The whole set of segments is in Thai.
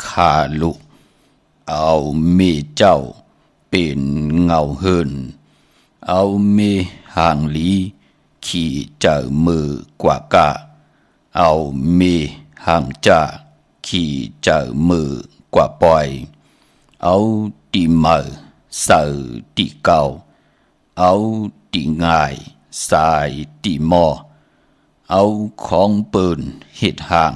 ขาลุเอาเมเจ้าเป็นเงาเฮินเอาเมห่างลีขี่เจอมือกว่ากะเอาเมห่างจ่าขี่เจอมือกว่าปล่อยเอาตีมือใส่ตีเก่าเอาตีง่ายใส่ตีหม้อเอาของปืนเฮ็ดห่าง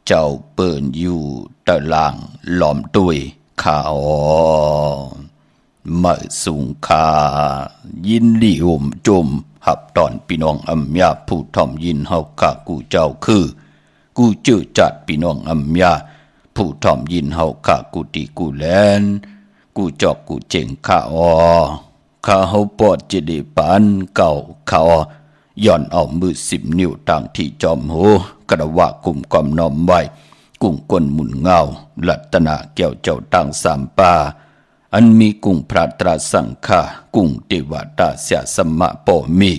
เจ้าเปิ้นอยู่ตะลางหลอมตุยข่าวเมื่อสุงคายินดีห่มจุมหับตอนพี่น้องอำยาผู้ถ่อมยินเฮากะกูเจ้าคือกูจื้อจัดพี่น้องอำยาผู้ถ่อมยินเฮากะกูตีกูแลนกูจอกกูเจ๋งข่าวข้าเฮาปอดจะได้ปานเก่าข่าวย่อนเอามือ10 นิ้วต่างที่จอมโหกระว่ากุ่มกอมน้อมไว้กุ้งก้นหมุนเงาลัตนาแก้วเจ้าตั้ง3ป่าอันมีกุ้งพระตราสังฆากุ้งเทวดาเสียสมะปอมี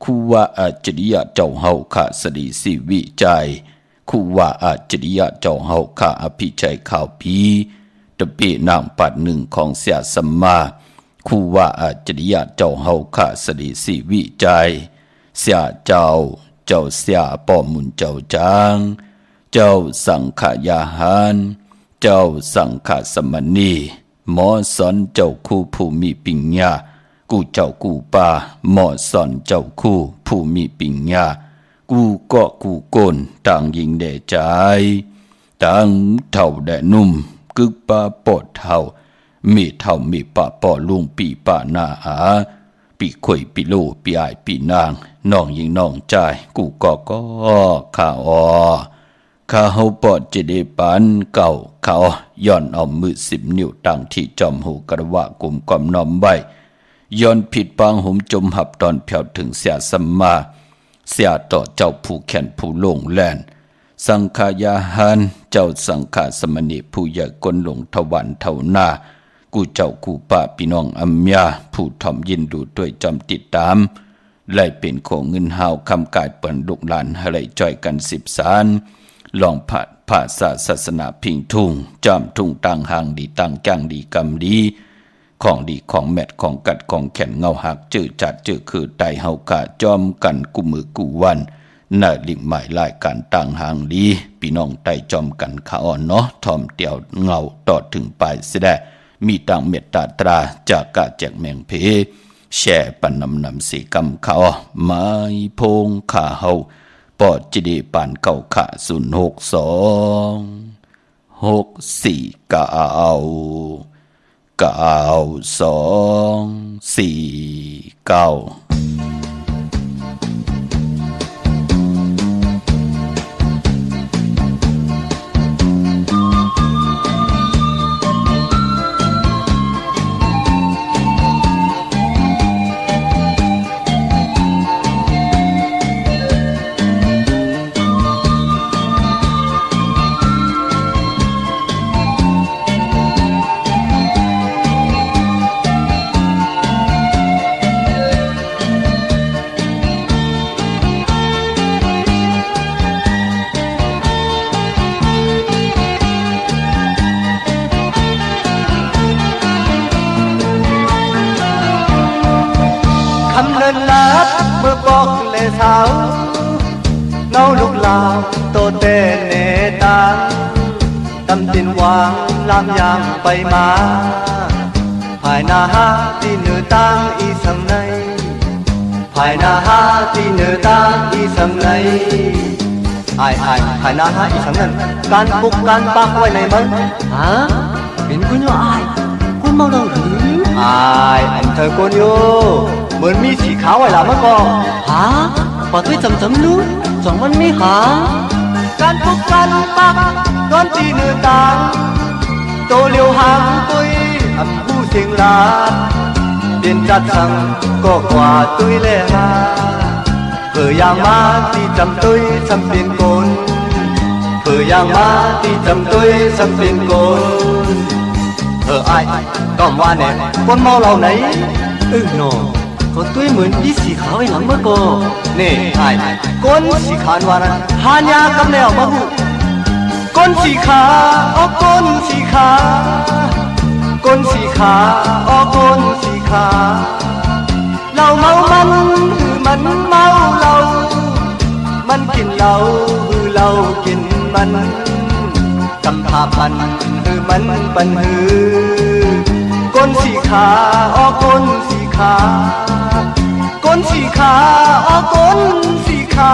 คู่ว่าอาจริยะเจ้าเฮาข้าสดีสิวิจัยคู่ว่าอาจริยะเจ้าเฮาข้าอภิชัยข่าวพีตะเปนางปัดหนึ่งของเสียสมมาคู่ว่าอาจริยะเจ้าเฮาข้าสดีสิวิจัยเสียเจ้าเสียป้อมุนเจ้าจางเจ้าสังขยาหารเจ้าสังขสมณีหมอสอนเจ้าคู่ผู้มีปิญญากูเจ้ากูป่าหมอสอนเจ้าคู่ผู้มีปิญญากูเกาะกูโกนต่างยิงแด่ใจต่างเท่าแด่นุ่มกึกป่าปอดเท่ามีเท่ามีป่าปอลุงปีป่าหน้าหาปีข่อยปีโลปีอายปีนางน้องยิงน้องใจกูก็ข้าข้าเฮาปอดจะได้ปานเก่าเขาย้อนเอามือ10 นิ้วตั้งที่จอมหูกระว่ากุมกอมน้อมไว้ย้อนผิดปางหุมจมหับตอนแผ่วถึงเสียสัมมาเสียต่อเจ้าผู้แขนผู้ลงแลนสังขายาหารเจ้าสังฆาสมณีผู้ใหญ่กลหลงทวันเท่าหน้ากูเจ้ากูป้าพี่น้องอัมยาผู้ถ่อมยินดูด้วยจำติดตามไล่เป็นของเงินหาวคำกายเปิ่นลูกหลานให้จ่อยกัน10 สารลองผัดภาษาศาสนาพิงทุ่งจำทุ่งต่างห่างดีต่างแก้งดีกำดีของดีของแมดของกัดของแขนเงาหักจื้อจัดจื้อคือไตเฮากะจอมกันกูมือกูวันน่าลิงหมายลายการต่างห่างดีพี่น้องไตจอมกันขาอ่อนเนาะทอมเตียวเงาต่อถึงปลายเสดมีต่างเมตตาตราจากกะแจกแมงเพแช่ปันนำสีกำเขาไม้พงขาเฮาปอดจิดีปานเก่าขะ062 649 9249เมื่อบอกเลยสาวเงาลูกลาวโตเตเนตังตำตินวางลามยางไปมาภายนาฮาที่เหนือตังอีสำในภายนาฮาที่เหนือตังอีสำในภายนาฮาอีสำนั้นการปลุกการปักไว้ในมันฮะเป็นคุณโยคุณเมาเราหรืออันเธอคนโยเหมือนมีสีขาวไว้ละมันก็หาปอดไว้จำนู้2 วันไม่หาการพบกันปักตอนที่เหนือตาโตเลียวหางตุยอำผู้เสียงลาเปลี่ยนจัดสั่งก็กว่าตุยแลหาเผื่อย่างมาที่จำตุยสำเปลี่ยนโกนเผื่อย่างมาที่จำตุยสำเปลี่ยนโกนไอ้ก็ว่าเนี่ยคนเมาเหล่าไหนโนก็ตุ้ยเหมือนที่สีขาวไอ้หลังเมื่อก่อนนี่ไอ้ก้นสีขาววานั้นหานยากำแนวมาหูก ก้นสีขาอ้อก้นสีขาก้นสีขาอ้อก้นสีขาเราเมามันเมาเรามันกินเราเรากินมันกำพาพันมันปันก้นสีขาอ้อก้นสีขาก้นสีขาอ้อก้นสีขา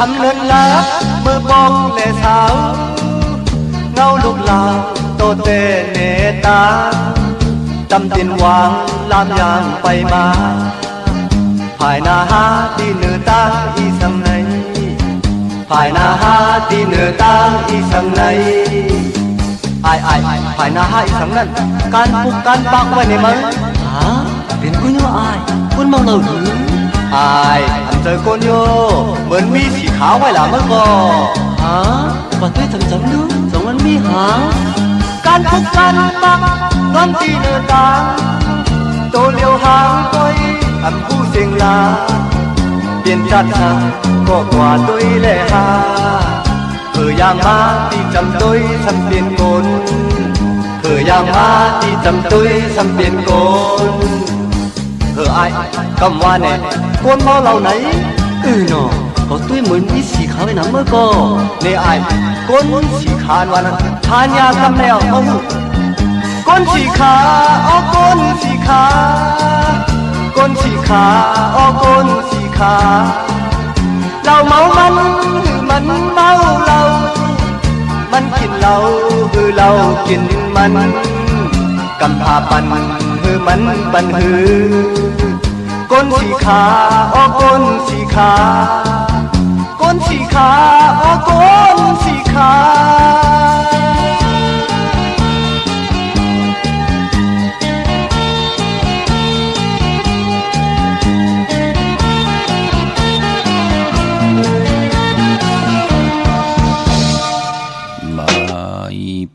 คำเลินลาเมื่อบอกและสาวเงาลูกลาวโตเตเนตาจำตินวางลามยางไปมาภายนาหาที่เนื้อตาอีสังในภายนาหาที่เนื้อตาอีสังในไอภายนาหาอีสังนั้นการปลุกการปักไว้ในมือเป็นคุณว่าไอคุณมองเราหรืออันเจอคนโยเหมือนมีสีขาวไว้หลังมันก็ว่าด้วยจำดูสองมันมีหาการพบกันปักตอนที่เนื้อตาโตเลี้ยวหางต้อยอันผู้เสียงลาเปลี่ยนจัดชาก็กว่าต้อยแลหาอย่างมาที่จำต้อยสำเปลี่ยนโกนอย่างมาที่จำต้อยสำเปลี่ยนโกนไอ้คำว่าเนี่ยคนเมาเหล่าไหนเนาะเขาตุ้ยเหมือนมีสีขาวในน้ำเมื่อก่อนเนี่ยไอ้คนสีขาววันนั้นทานยาคำแล้วเขาคนสีขาวอ๋อคนสีขาวคนสีขาวอ๋อคนสีขาวเราเมามันเมาเรามันกินเราเรากินมันกำพาปันมันปันก้นสีขาอ้อก้นสีขาก้นสีขาอ้อก้นสีขา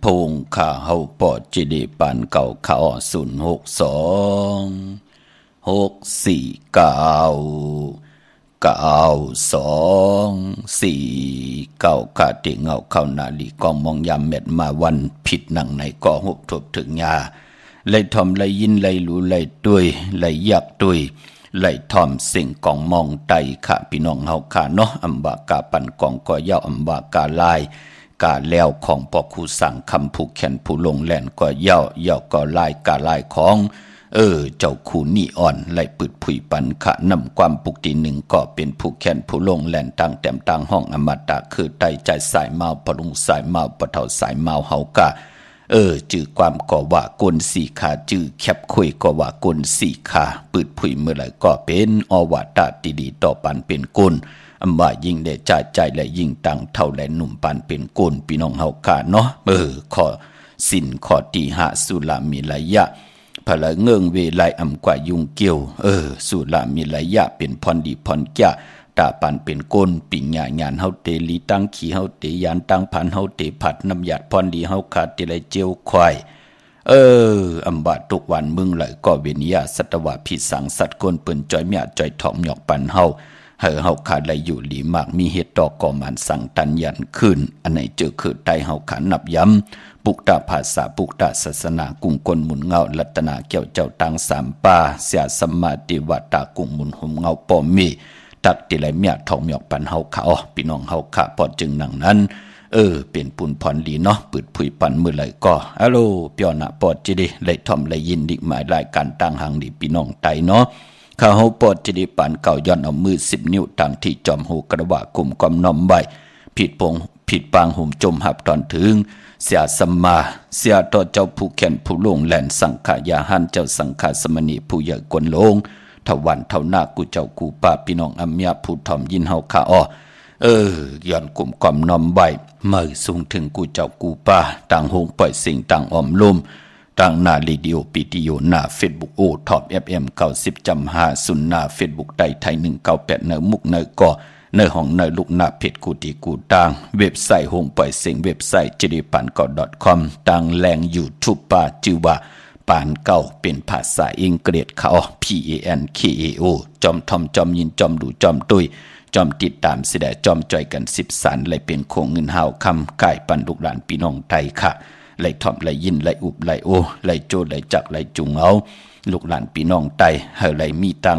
พงข้าเฮาปอดจิดีปานเก่าข้า062 649 ข้าติเงาเข้านาลีกองมองยามเม็ดมาวันผิดหนังในก่อหุบทบถึงยาไล่ทอมไล่ยินไล่รู้ไล่ตุยไล่ยักตุยไล่ทอมสิ่งกองมองไตข้าพี่น้องเฮาข้าเนาะอำบากาปันกองก็เย้าอำบากาลายกาแล้วของปอคู่สั่งคำผู้แขนผู้ลงแหลนก็เย้าก็ลายกาลายของเจ้าคู่นี่อ่อนไล่ปืดผุยปันขะนำความปุกตีหนึ่งก็เป็นผู้แขนผู้ลงแหลนต่างแต้มต่างห้องอมตะคือไตใจสายเมาปรุงสายเมาปะเท่าสายเมาเฮากะจื้อความก็ว่ากลสีขาจื้อแคบคุยก็ว่ากลสีขาปืดผุยเมื่อไหร่ก็เป็นอวตารดีๆต่อปันเป็นกลอำว่ายิ่งได้ใจและยิ่งต่างเท่าและหนุ่มปันเป็นกลพี่น้องเฮากะเนาะข้อสินข้อที่5สุรามีระยะพละเงิงเวไลอำกว่ายุงเกี่ยวสุรามีระยะเป็นพรดีพรแก่ตาปันเป็นกลปิญญาญาณเฮาเตลีตั้งขี้เฮาเตยานตั้งพันเฮาเตผัดน้ำหยาดพรดีเฮาขาดเตไลเจียวควายอำบาทุกวันมึงไหลก็เวนิยาสัตวะพิสังสัตว์กลเปิ้นจ้อยเมียจ้อยถอมหยอกปันเฮาเฮาขาดไหลอยู่หลีมากมีเหตุต่อก่อมันสั่งตันยันขึ้นอันไหนเจอคือไตเฮาขันนับย้ำปุกตาภาษาปุกตาศาสนากุงกลหมุนเงาลัตนาเกี่ยวเจ้าตังสามปาเสียสมาติวัตตากุงหมุนหุมเงาปอมีตักติไหลเมียทองหยอกปันเฮาขาพี่น้องเฮาขาปอดจึงหนังนั้นเป็นปุ่นพรดีเนาะปืดผุยปันมือไหลก็ฮัลโหลเปียวนะปอดจิดีไหลทอมไหลยินดิหมายรายการต่างหางดีพี่น้องไตเนาะข้าเฮาปอดจิดีปันเก่าย้อนเอามือ10 นิ้วต่างที่จอมหูกระว่ากุมกอมน้อมใบผิดปางหุ่มจมหับตอนถึงเสียสัมมาเสียต่อเจ้าผู้แขนผู้ลงแหลนสังขายาหันเจ้าสังขาสมณีผู้ใหญ่กวนลง ทวันเท่าหน้ากูเจ้ากูป้าพี่น้องอัมยาผู้ถ่อมยินเฮาขาอ้อย้อนกลุ่มความน้อมใบเมื่อสูงถึงกูเจ้ากูป้าต่างหงปล่อยสิ่งต่างอมลุ่มต่างหน้าเรดิโอปิติโยหน้าเฟซบุ๊กโอท็อป FM 90.5 0หน้าเฟซบุ๊กไทย198เนอมุกเนอก่อเนอห้องเนอลูกหน้าเพจกูตีกูต่างเว็บไซต์หงปล่อยสิ่งเว็บไซต์jiripan.com ต่างแรง YouTube ป้าจื่อว่าปานเก่าเป็นภาษาอังกฤษเขา PANKAO จอมทอมจอมยินจอมดูจอมตุยจอมติดตามสิได้จอมจ่อยกัน10สันเลยเป็นโคงเงินหาวคำกายปันลูกหลานพี่น้องไทยค่ะไหลทอมไหลยินไหลอุบไหลโอไหลโจไหลจักไหลจุงเอาลูกหลานพี่น้องไทยเฮาไหลมีตัง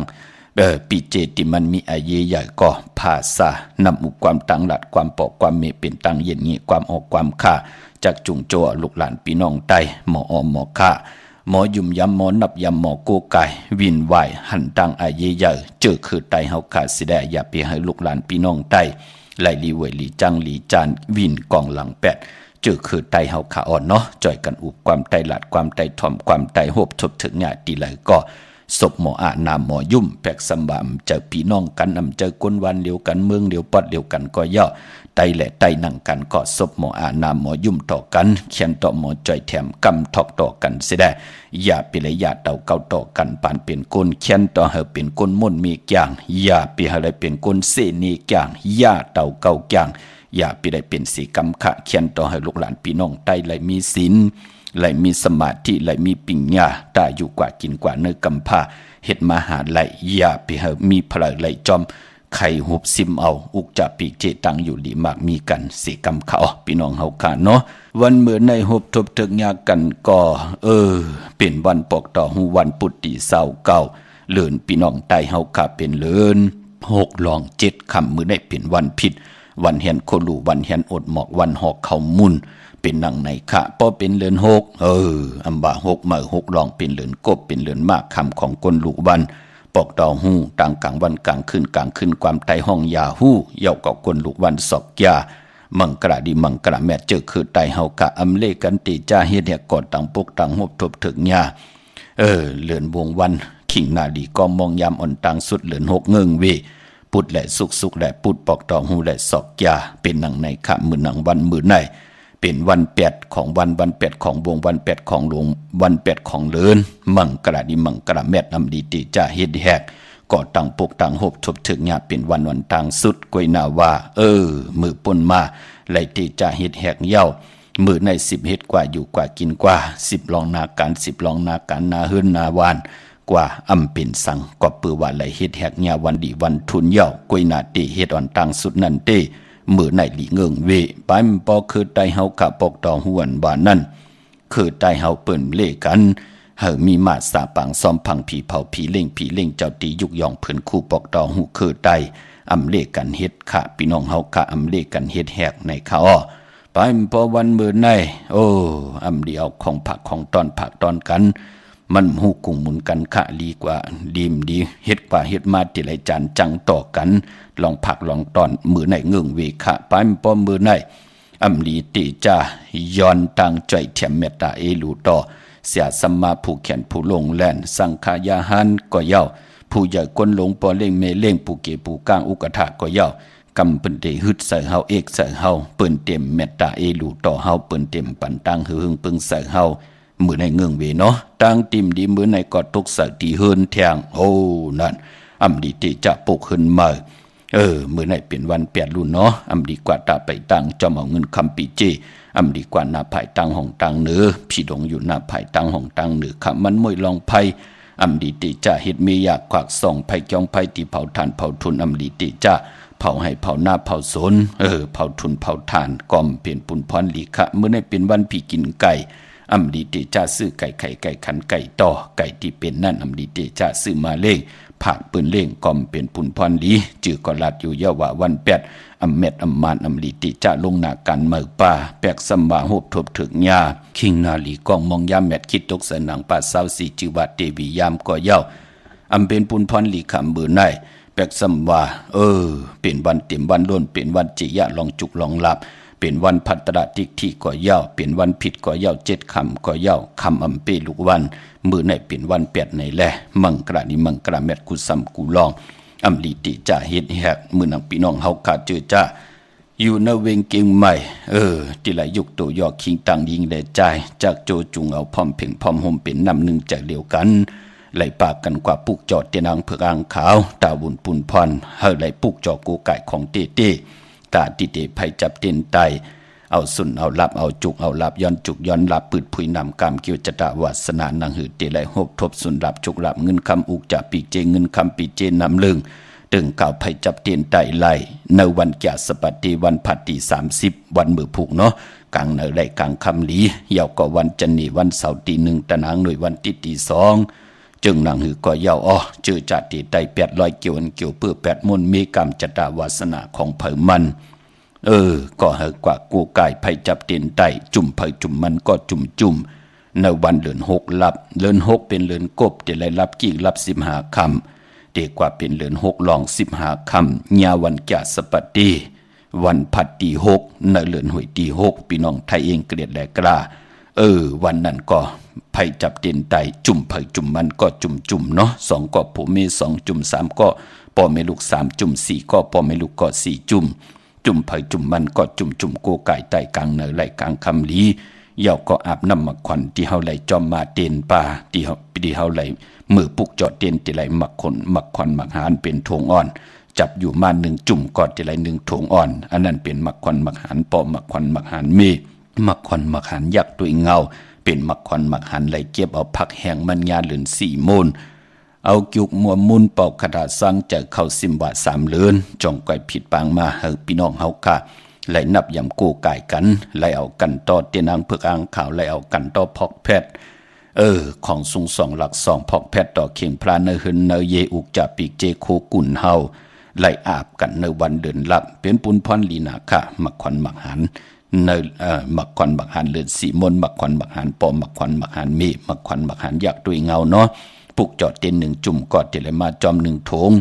ปีเจติมันมีอาเยใหญ่ก็ภาษานำอุความตังหลัดความปอกความเมเป็นตังเย็นงี้ความออกความค่าจากจุงโจลูกหลานพี่น้องไทยหมออมหมอค่าหมอยุ่มยำหมอนับยำหมอโกไก่วินไหวหันตังอาเยใหญ่เจอคือไตเฮาขาดสิได้อย่าไปให้ลูกหลานพี่น้องไทยไหลลีเวยลีจังลีจานวินกองหลังแปดเจอคือไตเฮาขาอ่อนเนาะจ่อยกันอุบความไตหลัดความไตถ่อมความไตโหบทบถึงงาตีไหลก็ศพหมออานามหมอยุ่มแปกสำบามเจอพี่น้องกันนำเจอก้นวันเดียวกันเมืองเดียวปอดเดียวกันก็ย่อไตแหละไตนั่งกันก็ศพหมออานามหมอยุ่มต่อกันเขียนต่อหมอจ่อยแถมกำทอกต่อกันเสียได้อย่าไปเลยอย่าเต่าเก่าต่อกันปานเป็นก้นเขียนต่อเฮาเป็นก้นม่นมีกอย่างอย่าไปหาอะไรเป็นก้นเสนีกอย่างอย่าเต่าเก่าอย่างอย่าไปได้เป็นสีกำขะเขียนต่อให้ลูกหลานพี่น้องไตเลยมีศีลเลยมีสมาธิเลยมีปัญญาตาอยู่กว่ากินกว่าเนื้อกำผ้าเฮ็ดมาหาไหลอย่าไปเฮามีพลังไหลจอมไข่หุบซิมเอาอุกจะปีกเจตังอยู่หลีมากมีกันสีกำเขาพี่น้องเฮาค่ะเนาะวันเมื่อในหุบทบถึงยากันก็เป็นวันปอกต่อหูวันปุตติเศร้าเก่าเลื่อนพี่น้องไตเฮาค่ะเป็นเลื่อน6ลอง7ค่ำมื้อได้เป็นวันผิดวันเห็นโคลูวันเห็นอดหมอกวันหอกเขามุนเป็นนังในขะพอเป็นเลือน6อัมบะ6มา6ลองเป็นเลือนกบเป็นเลือนมากคำของกลลูกวันปอกดอกหูต่างกลางวันกลางคืนความไตห้องยาหูเย่ากับกลลูกวันสอกยามังกระดีมังกระแม่เจอคือไตเฮากะอำเลกันติจ้าเฮ็ดแหกกอดต่างปกต่างหบทบถึงยาเลือนวงวันขิงนาดีก็มองยามอ่อนต่างสุดเลือน6เงิงเวปุดและสุกและปุดปอกดอกหูและสอกยาเป็นนังในขะมือนังวันมือในเป็นวัน8ของวัน8ของวงวัน8ของหลวงวัน8ของเลินมังกระดิมังกระแมดนำดีติจ้าเฮ็ดแฮกก่อตั้งปกตั้งหบทบถึงญาเป็นวันต่างสุดกวยนาว่ามือปนมาไหลติจ้าเฮ็ดแฮกเย้ามือใน10เฮ็ดกว่าอยู่กว่ากินกว่า10ลองนาการ10ลองนาการนาเฮือนนาวานกว่าอำเป็นสังก็ปือว่าไหลเฮ็ดแฮกญาวันดีวันทุนเย้ากวยนาติเฮ็ดอ่อนต่างสุดนั่นเต้มือในหลีเงิงเวปายมันปอคือไตเฮากะปอกตองหวนบานนั่นคือไตเฮาเปิ้นเล่กันเฮามีมาสาปังซ้อมพังผีเผาผีเล่งเจ้าตียุกยองเพิ่นคู่ปอกตองหูคือไตอำเลกันเฮ็ดค่ะพี่น้องเฮากะอำเลกันเฮ็ดแหกในเขาอ้อปายมันปอวันมื้อในอำเดียวของผักของตอนผักตอนกันมันหูกุงหมุนกันค่ะดีกว่าดีเฮ็ดกว่าเฮ็ดมาติไหลจานจังต่อกันลองผักลองตอนมือในเงืองเวคะปายป้อมมือในอำลีติจ้าย้อนตังใจแถมเมตตาเอลูต่อเสียสัมมาผู้แขนผู้ลงแล่นสังขายาหันก็เย้าผู้ใหญ่ก้นหลงปอเล่งเมเล่งผู้เกผู้ก้างอุกถาก็เย้ากำเปิ้นได้ฮึดใส่เฮาเอกใส่เฮาเปิ้นเต็มเมตตาเอลูต่อเฮาเปิ้นเต็มปันตังหึงปึงใส่เฮามือในเงืองเวเนาะตังติมดีมือในก็ตกใส่ที่เฮินแทงนั่นอำดีติจะปกขึ้นมามื้อไหนเป็นวัน8รุ่นเนาะอำดีกว่าตาไปตั้งจอมเอาเงินคำปีเจอำดีกว่าหน้าภายตั้งห้องตั้งเหนือพี่ดงอยู่หน้าภายตั้งห้องตั้งเหนือคำมันมวยลองไผอำดีติจะเฮ็ดมีอยากควักส่องไผจ้องไผที่เผาทานเผาทุนอำดีติจะเผาให้เผาหน้าเผาสนเผาทุนเผาทานก่อมเป็นปุนพรลีคะมื้อไหนเป็นวันพี่กินไก่อำดีติจะซื้อไก่ไข่ไก่ขันไก่ต่อไก่ที่เป็นนั่นอำดีติจะซื้อมาเล่งผากปืนเล่งกอมเป็นปุนพรลีจือก็ลัดอยู่ยาวะวัน8อำเม็ดอำมานอำลีติจะลงหน้ากันเมือป่าแปกสำบาโหบทบถึกญาคิงนาลีกองมองยามแมดคิดตกสนังป่า24จือว่าเตวียามก็เย้าอำเป็นปุนพรลีคำเบื่อในแปกสำว่าเป็นวันเต็มวันล้นเป็นวันจิยะลองจุกลองหลับเ เป็นวันพัตระติกที่ก่อยาวเป็นวันผิดก่อยาว7คำก่อยาวคำอำเปลูกวันมือในเป็นวันแปดในแลมังกระนิมังกระแมดกุซัมกุลองอำลีติจ่าเฮ็ดแฮกมือนังพี่น้องเฮาขาดเจอจ้าอยู่ในเวงเก่งใหม่ที่ไหลยุกตัวยอคิงตังยิงได้ใจจากโจจุงเอาพร้อมเพ่งพร้อมห่มเป็นน้ำหนึ่งจากเดียวกันไหลปากกันกว่าปุกจอดเตียนางเผือกอ่างขาวตาบุญปุนพรเฮาไหลปุกจอกูไก่ของเต้ตาติเตไผจับเตียนไตเอาสุนเอาลับเอาจุกเอาลับย้อนจุกย้อนลับปืดผุยนำกามเกี่ยวจตะวาสนานังหือเตไหลหบทบสุนลับจุกลับเงินคำอุกจะปีเจเงินคำปีเจนำลึงตึงเก่าไผจับเตียนไตไหลในวันแก่สปัตติวันผัดตี30วันมือผูกเนาะกลางในไหลกลางคำหลียาวก็วันจันนีวันเสาร์ตี1ตะนางหน่วยวันตี2จึงนางหือก็ยาวเจอจัดตีไต800เกี่ยวเกี่ยวเพื่อ8มนมีกรรมจตาวาสนาของเผอมันก็เฮกว่ากูกายไผจับเตียนไตจุ่มเผอจุ่มมันก็จุ่มในวันเดือน6ลับเดือน6เป็นเดือนกบเดลัยรับกี่รับ15คำเดกว่าเป็นเดือน6ลอง15คำญาวันแก่สปัตติวันผัดตี6ในเดือนหวยตี6พี่น้องไทยเองเกลียดแลกล้าวันนั้นก็ไผจับเตียนไตจุ่มเผอจุ่มมันก็จุ่มเนาะ2ก็ผัวเมีย2จุ่ม3ก็พ่อแม่ลูก3จุ่ม4ก็พ่อแม่ลูกก็4จุ่มเผยจุ่มมันก็จุ่มโกไก่ไต่กลางเนอไหลกลางคำลีเย่าก็อาบน้ำมักควันที่เฮาไหลจอมมาเตียนป่าที่เฮาไหลมือปุกจอดเตียนที่ไหลมักขนมักควันมักหานเป็นทงอ่อนจับอยู่มา1จุ่มก็ที่ไหล1ทงอ่อนอันนั้นเป็นมักควันมักหานปอมักควันมักหานมีมักควันมักหานยักษ์ตัวเงาเป็นมักควันมักหานไหลเก็บเอาผักแห้งมันยาเหลือน4 มูลเอากิกมัวมุนเป่าคาถาสังจะเข้าสิมบา3เลือนจงก่อยผิดปางมาเฮพี่น้องเฮาค่ะไหลนับยำกูกายกันไหลเอากันต่อเตียนางเผือกอ่างขาวไหลเอากันต่อพอกแพทย์ของสุง2หลัก2พอกแพทย์ต่อเข่งพระเนหึนเนเยอุกจะปีกเจโคกุ่นเฮาไหลอาบกันในวันเดือนลับเป็นปุนพรลีนาค่ะมักควันมักหันในมักควันมักหันเลือน4มนมักควันมักหันปอมักควันมักหันมีมักควันมักหันอยากด้วยเงาเนาะปุกจอดเตียน1จุ่มกอดเตลัยมาจอม1โถง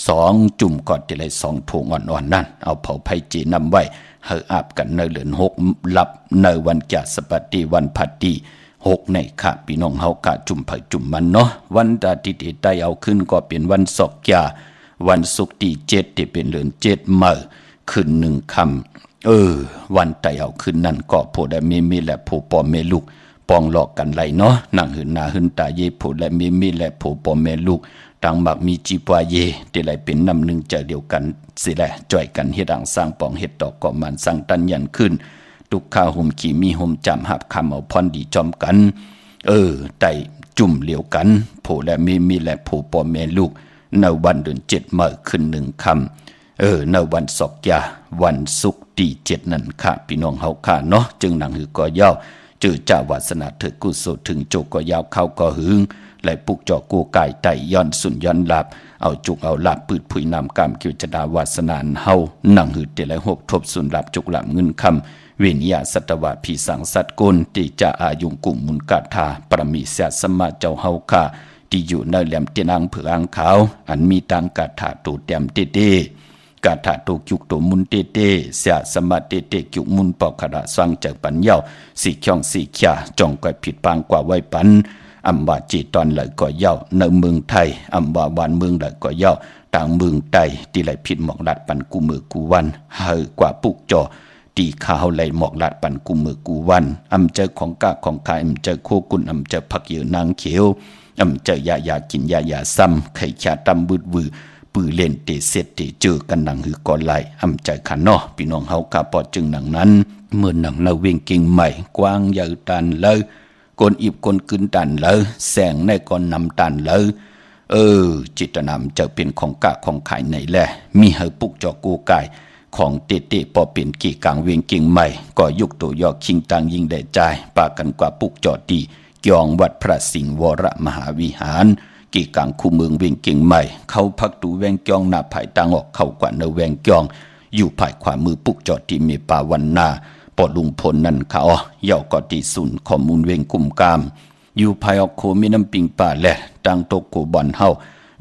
2จุ่มกอดเตลัย2โถงอ่อนๆนั่นเอาเผาไผเจนำไว้เฮอาบกันในเดือน6ลับในวันจัสปัตติวันผัดตี6ในค่ะพี่น้องเฮากะจุ่มเผยจุ่มมันเนาะวันตาติเตไตเอาขึ้นก็เป็นวันศอกยาวันศุกร์ที่7ที่เป็นเดือน7มื้อขึ้น1ค่ำวันไตเอาขึ้นนั่นก็ผู้ใดมีและผู้ปอแม่ลูกปองหลอกกันไหลเนาะนั่งหืนหน้าหืนตาเยผู้และมีและผู้ปอแม่ลูกต่างมักมีจีปวาเยที่ไหลเป็นน้ำหนึ่งใจเดียวกันสิแหละจ่อยกันเฮ็ดอ่างสร้างปองเฮ็ดตอกก่อมันสร้างตันยันขึ้นทุกข้าห่มขี่มีห่มจำหับคำเอาพรดีจอมกันไตจุ่มเหลียวกันผู้และมีและผู้ปอแม่ลูกในวันเดือน7มื้อขึ้น1ค่ำในวันศอกยาวันศุกร์ที่7นั่นค่ะพี่น้องเฮาค่ะเนาะจึงหนังหือก็ยาวเจอจ่าวาสนาเถิดกุศลถึงโจก็ยาวเข้าก็หึงไหลปุกจอกูกายไตย้อนสุนย้อนหลับเอาจุกเอาหลับปืดผุยนำกามเกี่ยวจดาวาสนานเฮานั่งหืดเตไหลหบทบสุนหลับจุกหลับเงินคำเวียนยาสัตวะผีสังสัตกุลที่จะอายุงกุ่มมุนกาธาปรมีเสียสมาเจ้าเฮาค่ะที่อยู่ในแหลมเตียนางเผือกอ่างขาวอันมีตังกาถาตูเต็มเต้กาถาตุกิกตุมุนเตเตเสียสมาเตเตกิกมุนปอกขดาสร้างจากปัญญาสีเขียงสีเขียจงก่อยผิดปางกว่าไว้ปันอำว่าจีตอนเลยก่อยเย้าในเมืองไทยอำว่าวันเมืองเลยก่อยเย้าต่างเมืองไทยที่ไหลผิดหมอกลัดปันกูมือกูวันเฮกว่าปุกจอตีข้าวไหลหมอกลัดปันกูมือกูวันอำเจอของกาของขายอำเจอโคกุนอำเจอผักเยื่อนางเขียวอำเจอยากินยาซ้ำไข่ชาตำบืดปือเล่นเตเสร็จเตเจอกันหนังหือก่อนไหลอำใจขันเนาะพี่น้องเฮากาปอจึงหนังนั้นเมื่อหนังนาเวงเก่งใหม่กว้างใหญ่ตันเลยกนอิบกนกึนตันเลยแสงในก่อนนำตันเลยจิตนำจะเป็นของกะของขายไหนแหละมีเฮปุกจอกูกายของเตปอเป็นกี่กลางเวงเก่งใหม่ก็ยุกตัวยอคิงตังยิงได้ใจปากันกว่าปุกจอดียองวัดพระสิงห์วรมหาวิหารกี่กลางคู่เมืองเวียงเก่งใหม่เขาพักตูแวงจองหน้าภายตังออกเข้ากว่าเนแวงจองอยู่ภายขวามือปุกจอดที่มีป่าวันนาปอลุงพลนั่นเขาเย่าก็ที่ศูนย์ข้อมูลเวงกุมกามอยู่ภายออกโคมีน้ำปิงป่าแหละตังโตโกบอนเฮา